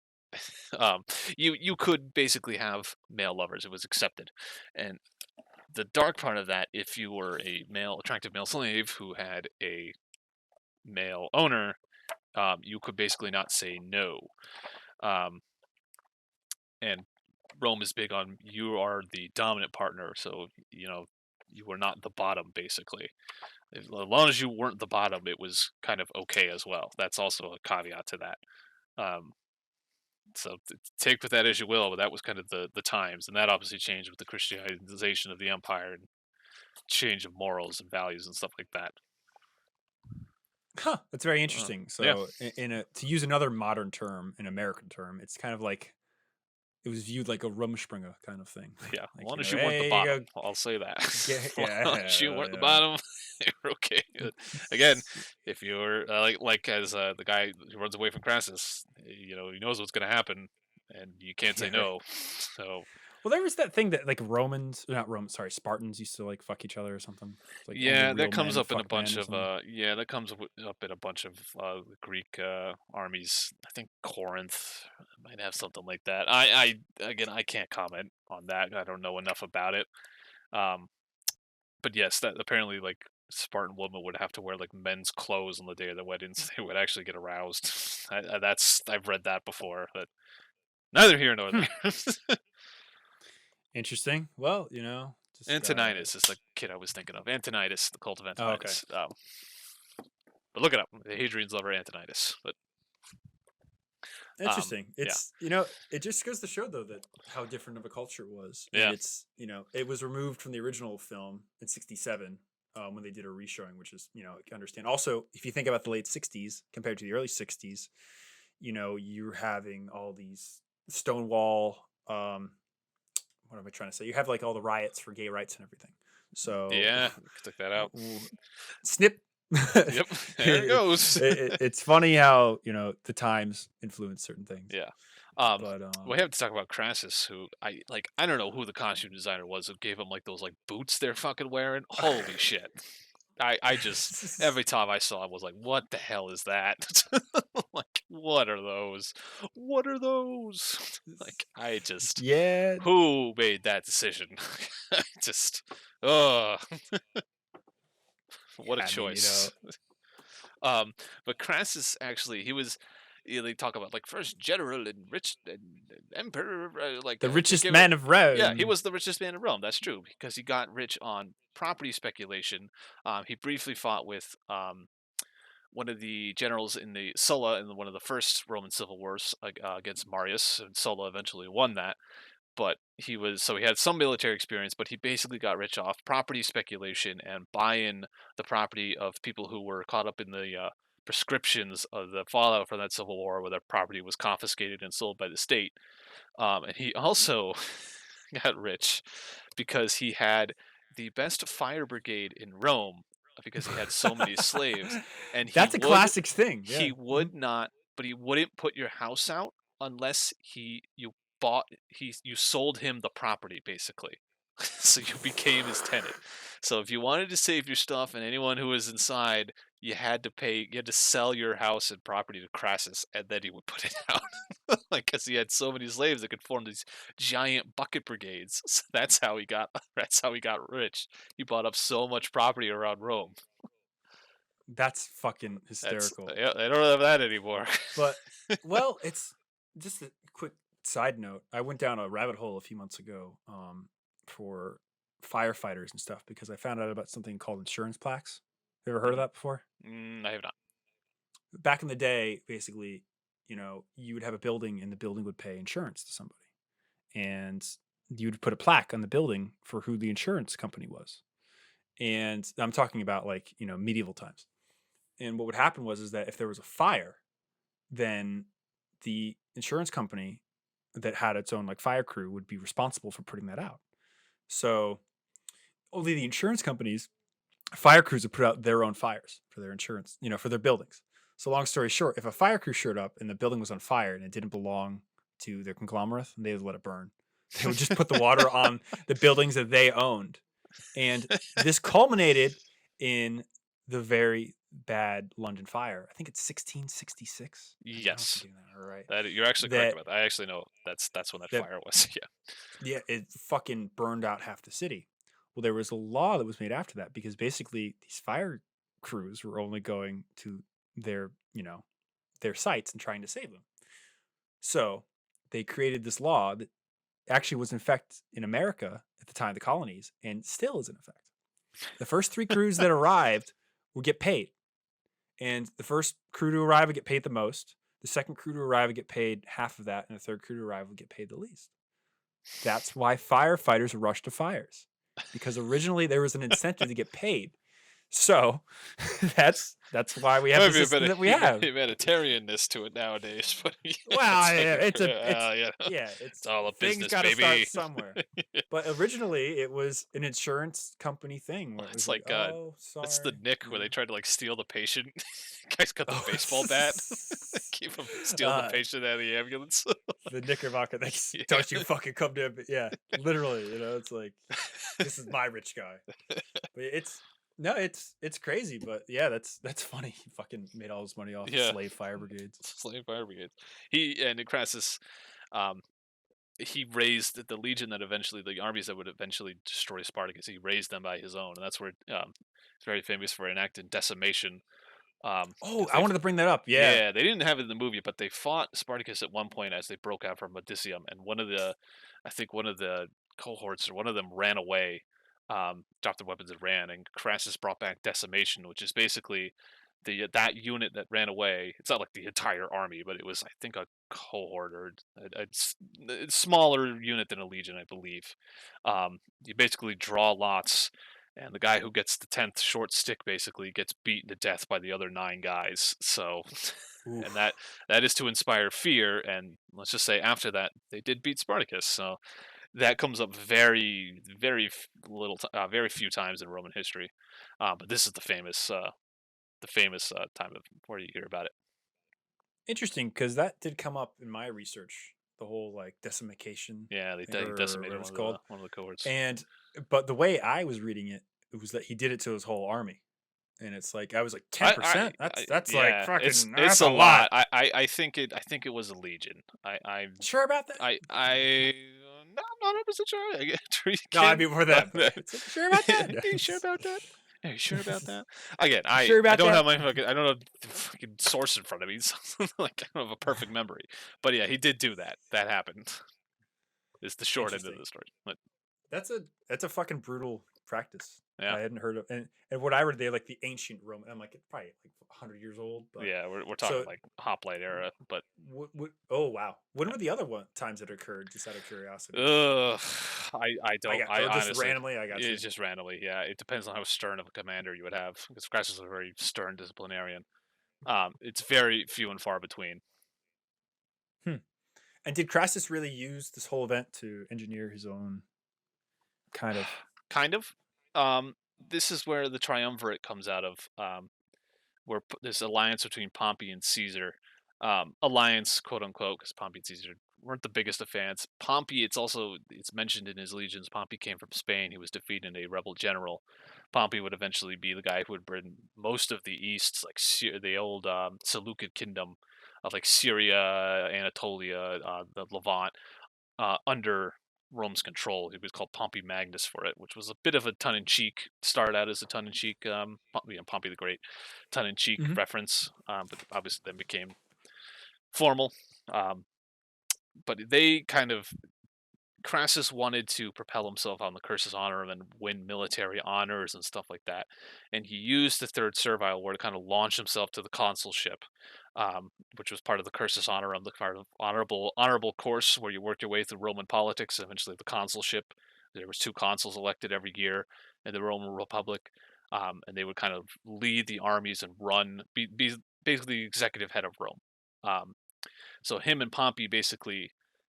you could basically have male lovers. It was accepted, and the dark part of that, if you were a attractive male slave who had a male owner, you could basically not say no. And Rome is big on, you are the dominant partner, so, you know, you were not the bottom, basically. As long as you weren't the bottom, it was kind of okay as well. That's also a caveat to that. So take with that as you will, but that was kind of the times, and that obviously changed with the Christianization of the empire and change of morals and values and stuff like that. Huh, that's very interesting. So to use another modern term, an American term, it's kind of like it was viewed like a Rumspringa kind of thing. Yeah, like, as long as you weren't the bottom, I'll say that. As long as you weren't the bottom, you're okay. Again, if you're like as the guy who runs away from Crassus, you know, he knows what's going to happen, and you can't say no. So. Well, there was that thing that like Spartans used to like fuck each other or something. Like that comes up in a bunch of Greek armies. I think Corinth might have something like that. I can't comment on that. I don't know enough about it. But yes, that apparently like Spartan women would have to wear like men's clothes on the day of the weddings. They would actually get aroused. I've read that before, but neither here nor there. Interesting. Well, you know, Antonius is the kid I was thinking of. Antonius, the cult of Antonius. But look it up. Hadrian's lover Antonius. But Interesting. It's it just goes to show though that how different of a culture it was. And it's it was removed from the original film in '67 when they did a reshowing, which is you understand. Also, if you think about the late '60s compared to the early '60s, you're having all these Stonewall. What am I trying to say? You have like all the riots for gay rights and everything. So took that out. Snip. Yep, there it goes. It's funny how the times influence certain things. Yeah. But we have to talk about Crassus, who I don't know who the costume designer was who gave him like those like boots they're fucking wearing. Holy shit. I just every time I saw it was like, what the hell is that? Like, what are those? What are those? Like, I just who made that decision? I just what a choice. But Crassus actually, he was. They talk about like first general and rich and emperor, like the richest man of Rome. Yeah, he was the richest man in Rome. That's true because he got rich on property speculation. He briefly fought with one of the generals in the Sulla in one of the first Roman civil wars against Marius, and Sulla eventually won that. But he had some military experience, but he basically got rich off property speculation and buying the property of people who were caught up in the prescriptions of the fallout from that civil war, where their property was confiscated and sold by the state. And he also got rich because he had the best fire brigade in Rome because he had so many slaves. And that's a classic thing. Yeah. He would not, but he wouldn't put your house out unless you sold him the property, basically. So you became his tenant. So if you wanted to save your stuff and anyone who was inside, you had to sell your house and property to Crassus, and then he would put it out. Like, because he had so many slaves that could form these giant bucket brigades. So that's how he got rich. He bought up so much property around Rome. That's fucking hysterical. They don't have that anymore. But well, it's just a quick side note. I went down a rabbit hole a few months ago for firefighters and stuff because I found out about something called insurance plaques. You ever heard of that before? I have not. Back in the day, basically, you would have a building and the building would pay insurance to somebody. And you would put a plaque on the building for who the insurance company was. And I'm talking about like, medieval times. And what would happen is that if there was a fire, then the insurance company that had its own like fire crew would be responsible for putting that out. So only the insurance companies, fire crews would put out their own fires for their insurance, for their buildings. So long story short, if a fire crew showed up and the building was on fire and it didn't belong to their conglomerate, they would let it burn. They would just put the water on the buildings that they owned. And this culminated in the very bad London fire. I think it's 1666. Yes. Right. You're actually correct about that. I actually know that's when that fire was. Yeah, it fucking burned out half the city. Well, there was a law that was made after that because basically these fire crews were only going to their sites and trying to save them. So they created this law that actually was in effect in America at the time of the colonies and still is in effect. The first 3 crews that arrived would get paid. And the first crew to arrive would get paid the most. The second crew to arrive would get paid half of that. And the third crew to arrive would get paid the least. That's why firefighters rush to fires. Because originally there was an incentive to get paid. So that's why we have the system that we have. Humanitarianness to it nowadays, but it's all a business, things gotta baby. start somewhere. But originally it was an insurance company thing. Where It's like it's the Nick where they tried to like steal the patient. Guy's got the baseball bat. Keep him stealing the patient out of the ambulance. The Knickerbocker. Don't you fucking come to him? Yeah, literally. It's like this is my rich guy. But it's crazy, but yeah, that's funny. He fucking made all his money off slave fire brigades. Crassus, he raised the legion that eventually, the armies that would eventually destroy Spartacus. He raised them by his own, and that's where it's very famous for enacting decimation. I wanted to bring that up. Yeah, they didn't have it in the movie, but they fought Spartacus at one point as they broke out from Odysseum, and one of the cohorts or one of them ran away. Dropped their weapons and ran, and Crassus brought back decimation, which is basically that unit that ran away. It's not like the entire army, but it was, I think, a cohort or a smaller unit than a legion, I believe. You basically draw lots, and the guy who gets the 10th short stick basically gets beaten to death by the other 9 guys. So, and that is to inspire fear. And let's just say after that, they did beat Spartacus. So that comes up very, very very few times in Roman history. But this is the famous time of where you hear about it. Interesting, because that did come up in my research. The whole like decimation. Yeah, they thing, or decimated whatever it's called. one of the cohorts. But the way I was reading it, it was that he did it to his whole army, and it's like I was like 10%. That's yeah, like fucking. it's That's a a lot. I think it was a legion. I'm Sure about that? I'm not 100% sure. I get No, I mean for that. Sure about that? Are you sure about that? Are you sure about that? Again, Sure I about don't that? have my I don't have the fucking source in front of me. So like I don't have a perfect memory. But yeah, he did do that. That happened. It's the short end of the story. But That's a fucking brutal practice. yeah, I hadn't heard of, and what I read, they like the ancient Roman. I'm like, it's probably like 100 years old. But yeah, we're talking like hoplite era. But oh wow, when were the other times that occurred? Just out of curiosity. I don't. I just honestly, randomly. I got you. It's just randomly. Yeah, it depends on how stern of a commander you would have. Because Crassus is a very stern disciplinarian. It's very few and far between. And did Crassus really use this whole event to engineer his own kind of? This is where the triumvirate comes out of. Where this alliance between Pompey and Caesar, alliance quote unquote, because Pompey and Caesar weren't the biggest of fans. Pompey, it's mentioned in his legions. Pompey came from Spain. He was defeating a rebel general. Pompey would eventually be the guy who would bring most of the East, like the old Seleucid kingdom of like Syria, Anatolia, the Levant, under Rome's control. He was called Pompey Magnus for it, which was a bit of a tongue-in-cheek. Started out as a tongue-in-cheek, Pompey the Great, tongue-in-cheek reference, but obviously then became formal. But they kind of Crassus wanted to propel himself on the cursus honorum and win military honors and stuff like that, and he used the Third Servile War to kind of launch himself to the consulship, which was part of the cursus honorum, the part of honorable course where you worked your way through Roman politics. Eventually, the consulship. There was 2 consuls elected every year in the Roman Republic, and they would kind of lead the armies and be basically the executive head of Rome. So him and Pompey basically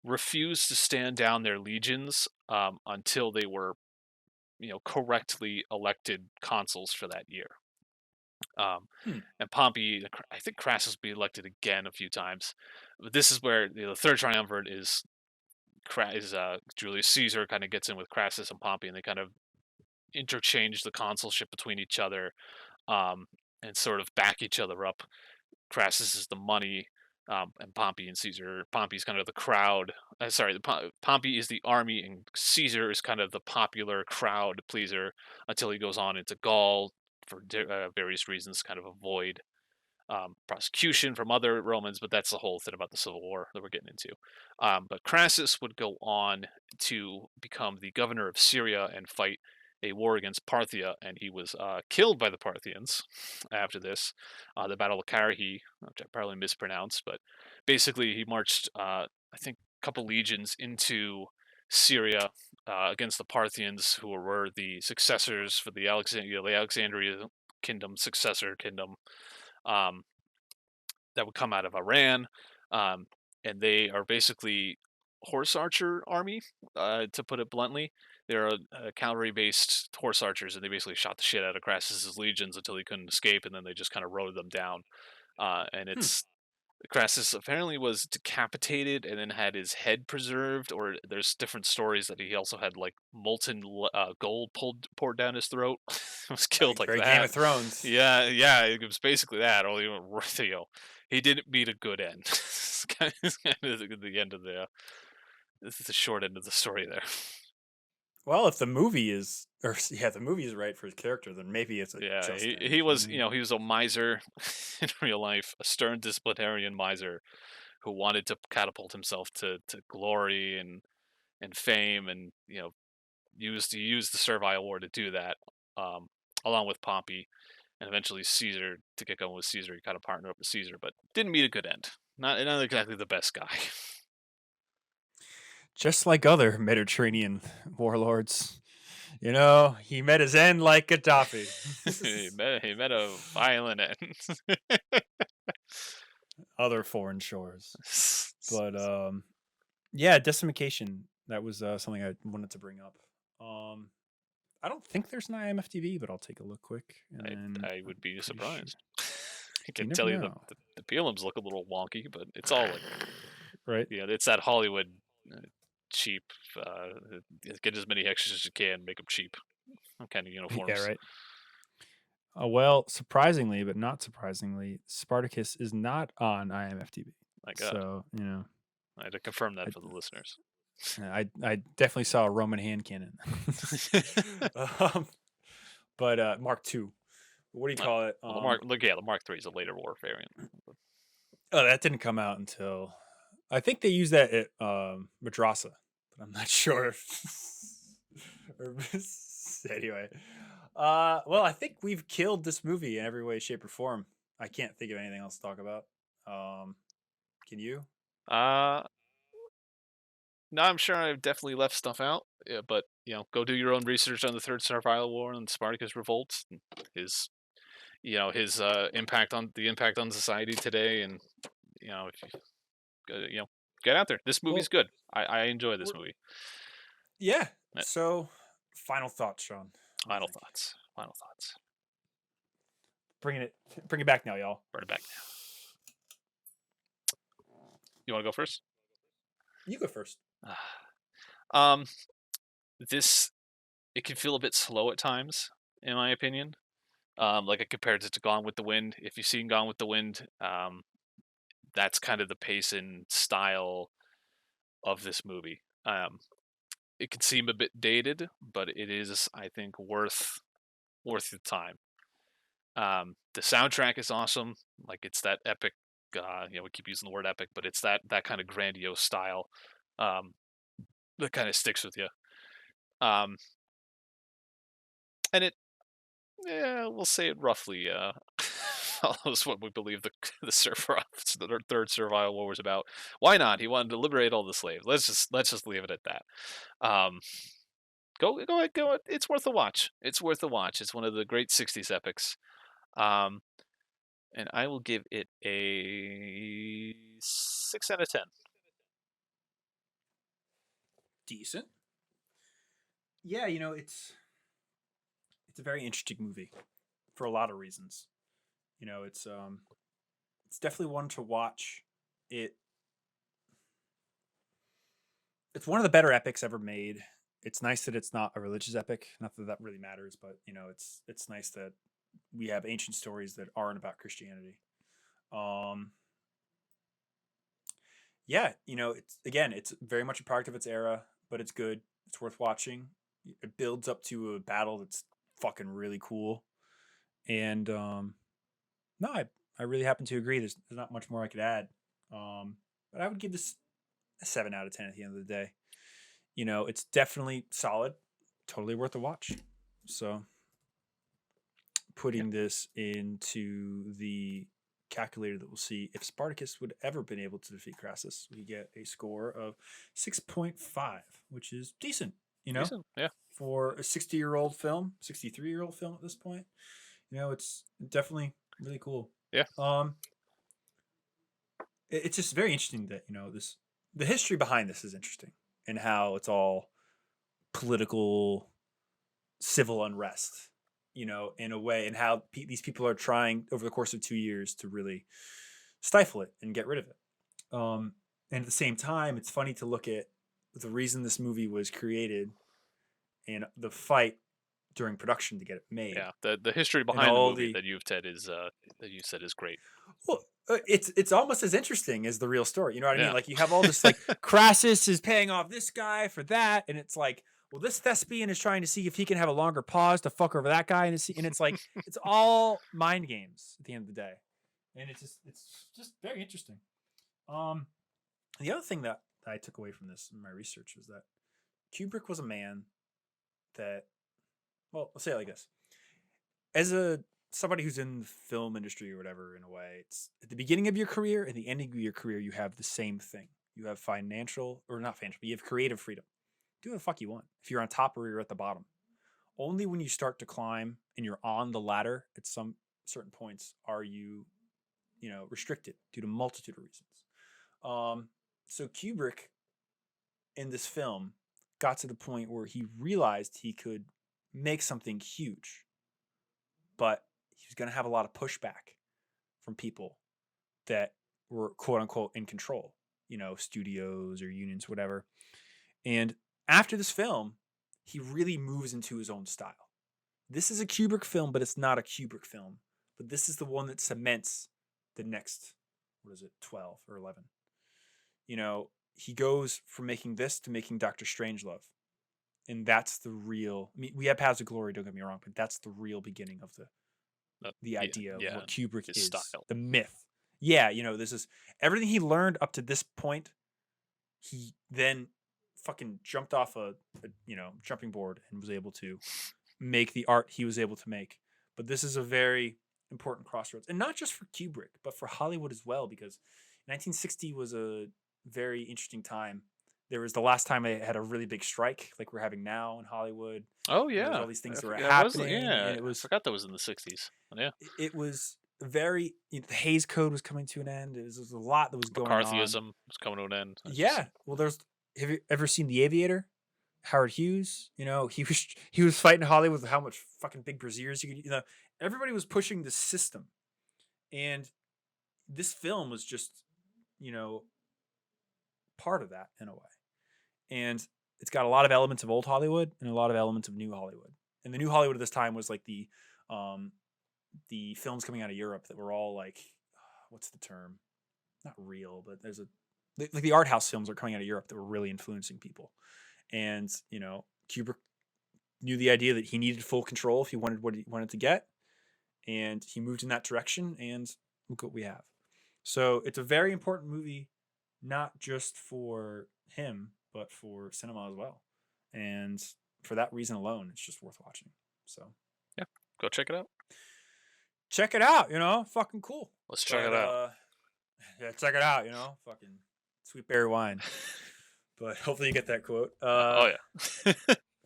refused to stand down their legions until they were, correctly elected consuls for that year. And Pompey, I think Crassus will be elected again a few times. But this is where the third triumvirate is Julius Caesar kind of gets in with Crassus and Pompey, and they kind of interchange the consulship between each other, and sort of back each other up. Crassus is the money, and Pompey and Caesar. Pompey's kind of the crowd. Pompey is the army, and Caesar is kind of the popular crowd pleaser until he goes on into Gaul for various reasons, kind of avoid prosecution from other Romans. But that's the whole thing about the Civil War that we're getting into. But Crassus would go on to become the governor of Syria and fight a war against Parthia, and he was killed by the Parthians after this. The Battle of Carrhae, which I probably mispronounced, but basically he marched, I think, a couple legions into Syria against the Parthians, who were the successors for the Alexandria kingdom, successor kingdom, that would come out of Iran, and they are basically horse archer army, to put it bluntly. They're a cavalry-based horse archers, and they basically shot the shit out of Crassus's legions until he couldn't escape, and then they just kind of rode them down. And it's Crassus apparently was decapitated and then had his head preserved, or there's different stories that he also had like molten gold poured down his throat. Was killed like very that. Game of Thrones. Yeah, it was basically that. Only he didn't meet a good end. It's kind of the end of this is the short end of the story there. Well, if the movie is right for his character, then maybe it's he was he was a miser in real life, a stern disciplinarian miser who wanted to catapult himself to glory and fame, and used the Servile War to do that, along with Pompey. and eventually Caesar, to get going with Caesar, he kind of partnered up with Caesar, but didn't meet a good end. Not exactly the best guy. Just like other Mediterranean warlords, he met his end like Gaddafi. He met a violent end. Other foreign shores. But yeah, Decimation. That was something I wanted to bring up. I don't think there's an IMFDB, but I'll take a look quick. I would be surprised. Sure. I can tell you the prelims look a little wonky, but it's all like, right. Yeah, it's that Hollywood cheap. Get as many extras as you can, make them cheap. Kind of uniforms. Yeah, right. Well, surprisingly, but not surprisingly, Spartacus is not on IMFDB. My God. So I had to confirm that for the listeners. I definitely saw a Roman hand cannon. But Mark II. What do you call it? The Mark III is a later war variant. Oh, that didn't come out until I think they used that at Madrasa, but I'm not sure. Anyway, well, I think we've killed this movie in every way, shape, or form. I can't think of anything else to talk about. Can you? No, I'm sure I've definitely left stuff out. Yeah, but go do your own research on the Third Servile War and Spartacus Revolt, and his impact on society today, and if you get out there. This movie's good. I enjoy this movie. Yeah. So, final thoughts, Sean. Final thoughts. Bring it back now, y'all. Bring it back now. You want to go first? You go first. It can feel a bit slow at times, in my opinion. Like I compared it to Gone with the Wind. If you've seen Gone with the Wind, that's kind of the pace and style of this movie. It can seem a bit dated, but it is, I think, worth the time. The soundtrack is awesome. Like, it's that epic. We keep using the word epic, but it's that kind of grandiose style that kind of sticks with you. And it, we'll say it roughly follows what we believe the third Servile War was about. Why not? He wanted to liberate all the slaves. Let's just leave it at that. Go. It's worth a watch. It's one of the great '60s epics. And I will give it a 6 out of 10. Decent. Yeah, it's a very interesting movie for a lot of reasons. It's definitely one to watch. It's one of the better epics ever made. It's nice that it's not a religious epic. Not that really matters, but it's nice that we have ancient stories that aren't about Christianity. Yeah, it's very much a product of its era, but it's good. It's worth watching. It builds up to a battle that's fucking really cool. And no, I really happen to agree. There's not much more I could add. But I would give this a 7 out of 10 at the end of the day. It's definitely solid, totally worth a watch. So putting this into the calculator that we'll see if Spartacus would ever been able to defeat Crassus, we get a score of 6.5, which is decent, Decent, yeah. For a 63-year-old film at this point. It's definitely really cool. Yeah. It's just very interesting that, the history behind this is interesting, and how it's all political, civil unrest, in a way, and how these people are trying over the course of 2 years to really stifle it and get rid of it. And at the same time, it's funny to look at the reason this movie was created and the fight during production to get it made. Yeah, the history behind the movie that you've said is great. Well, it's almost as interesting as the real story. You know what I mean? Like, you have all this, like, Crassus is paying off this guy for that, and it's like, well, this thespian is trying to see if he can have a longer pause to fuck over that guy, and it's like, it's all mind games at the end of the day, and it's just very interesting. The other thing that I took away from this in my research was that Kubrick was a man that, well, let's say it like this: as a somebody who's in the film industry or whatever, in a way, it's at the beginning of your career and the ending of your career, you have the same thing. You have financial, or not financial, but you have creative freedom. Do what the fuck you want. If you're on top or you're at the bottom. Only when you start to climb and you're on the ladder at some certain points are you, restricted due to a multitude of reasons. So Kubrick in this film got to the point where he realized he could make something huge, but he was going to have a lot of pushback from people that were quote unquote in control, studios or unions, whatever. And after this film, he really moves into his own style. This is a Kubrick film, but it's not a Kubrick film. But this is the one that cements the next, 12 or 11. He goes from making this to making Dr. Strangelove. And that's the real, we have Paths of Glory, don't get me wrong, but that's the real beginning of the idea of what Kubrick is, style. The myth. Yeah, this is everything he learned up to this point. He then fucking jumped off a jumping board and was able to make the art he was able to make. But this is a very important crossroads, and not just for Kubrick, but for Hollywood as well, because 1960 was a very interesting time. There was the last time I had a really big strike like we're having now in Hollywood. Oh yeah, all these things that were happening. And it was, I forgot that was in the 60s. Yeah, it was very, the Hays Code was coming to an end. There was a lot that was going on. McCarthyism was coming to an end. Well, have you ever seen The Aviator? Howard Hughes, he was fighting Hollywood with how much fucking big brassieres you could, everybody was pushing the system. And this film was just, part of that in a way. And it's got a lot of elements of old Hollywood and a lot of elements of new Hollywood. And the new Hollywood at this time was like the films coming out of Europe that were all like, what's the term? Not real, but there's like the art house films are coming out of Europe that were really influencing people. And, Kubrick knew the idea that he needed full control if he wanted what he wanted to get. And he moved in that direction, and look what we have. So it's a very important movie, not just for him, but for cinema as well. And for that reason alone, it's just worth watching. So yeah, go check it out. Check it out, fucking cool. Let's check it out. Yeah, check it out, fucking sweet berry wine. But hopefully you get that quote. Oh yeah.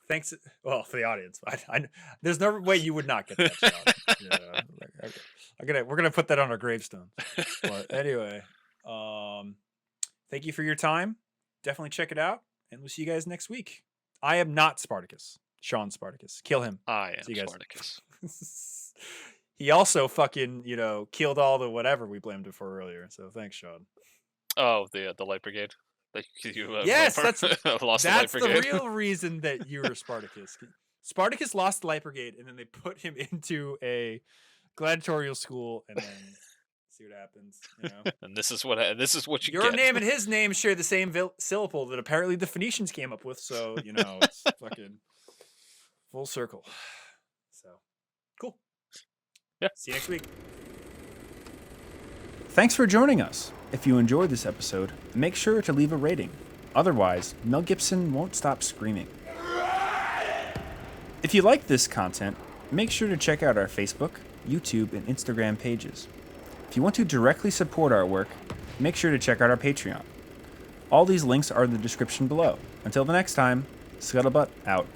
Thanks. Well, for the audience, I there's no way you would not get that shot. Yeah, we're gonna put that on our gravestone. But anyway, thank you for your time. Definitely check it out, and we'll see you guys next week. I am not Spartacus. Sean's Spartacus. Kill him. I am Spartacus. He also fucking killed all the whatever we blamed him for earlier. So thanks, Sean. Oh, the Light Brigade. Yes, that's lost the real reason that you were Spartacus. Spartacus lost the Light Brigade, and then they put him into a gladiatorial school, and then see what happens. And this is what you Your get. name and his name share the same syllable that apparently the Phoenicians came up with. So it's fucking full circle. So cool. Yeah. See you next week. Thanks for joining us. If you enjoyed this episode, make sure to leave a rating. Otherwise, Mel Gibson won't stop screaming. If you like this content, make sure to check out our Facebook, YouTube, and Instagram pages. If you want to directly support our work, make sure to check out our Patreon. All these links are in the description below. Until the next time, Scuttlebutt out.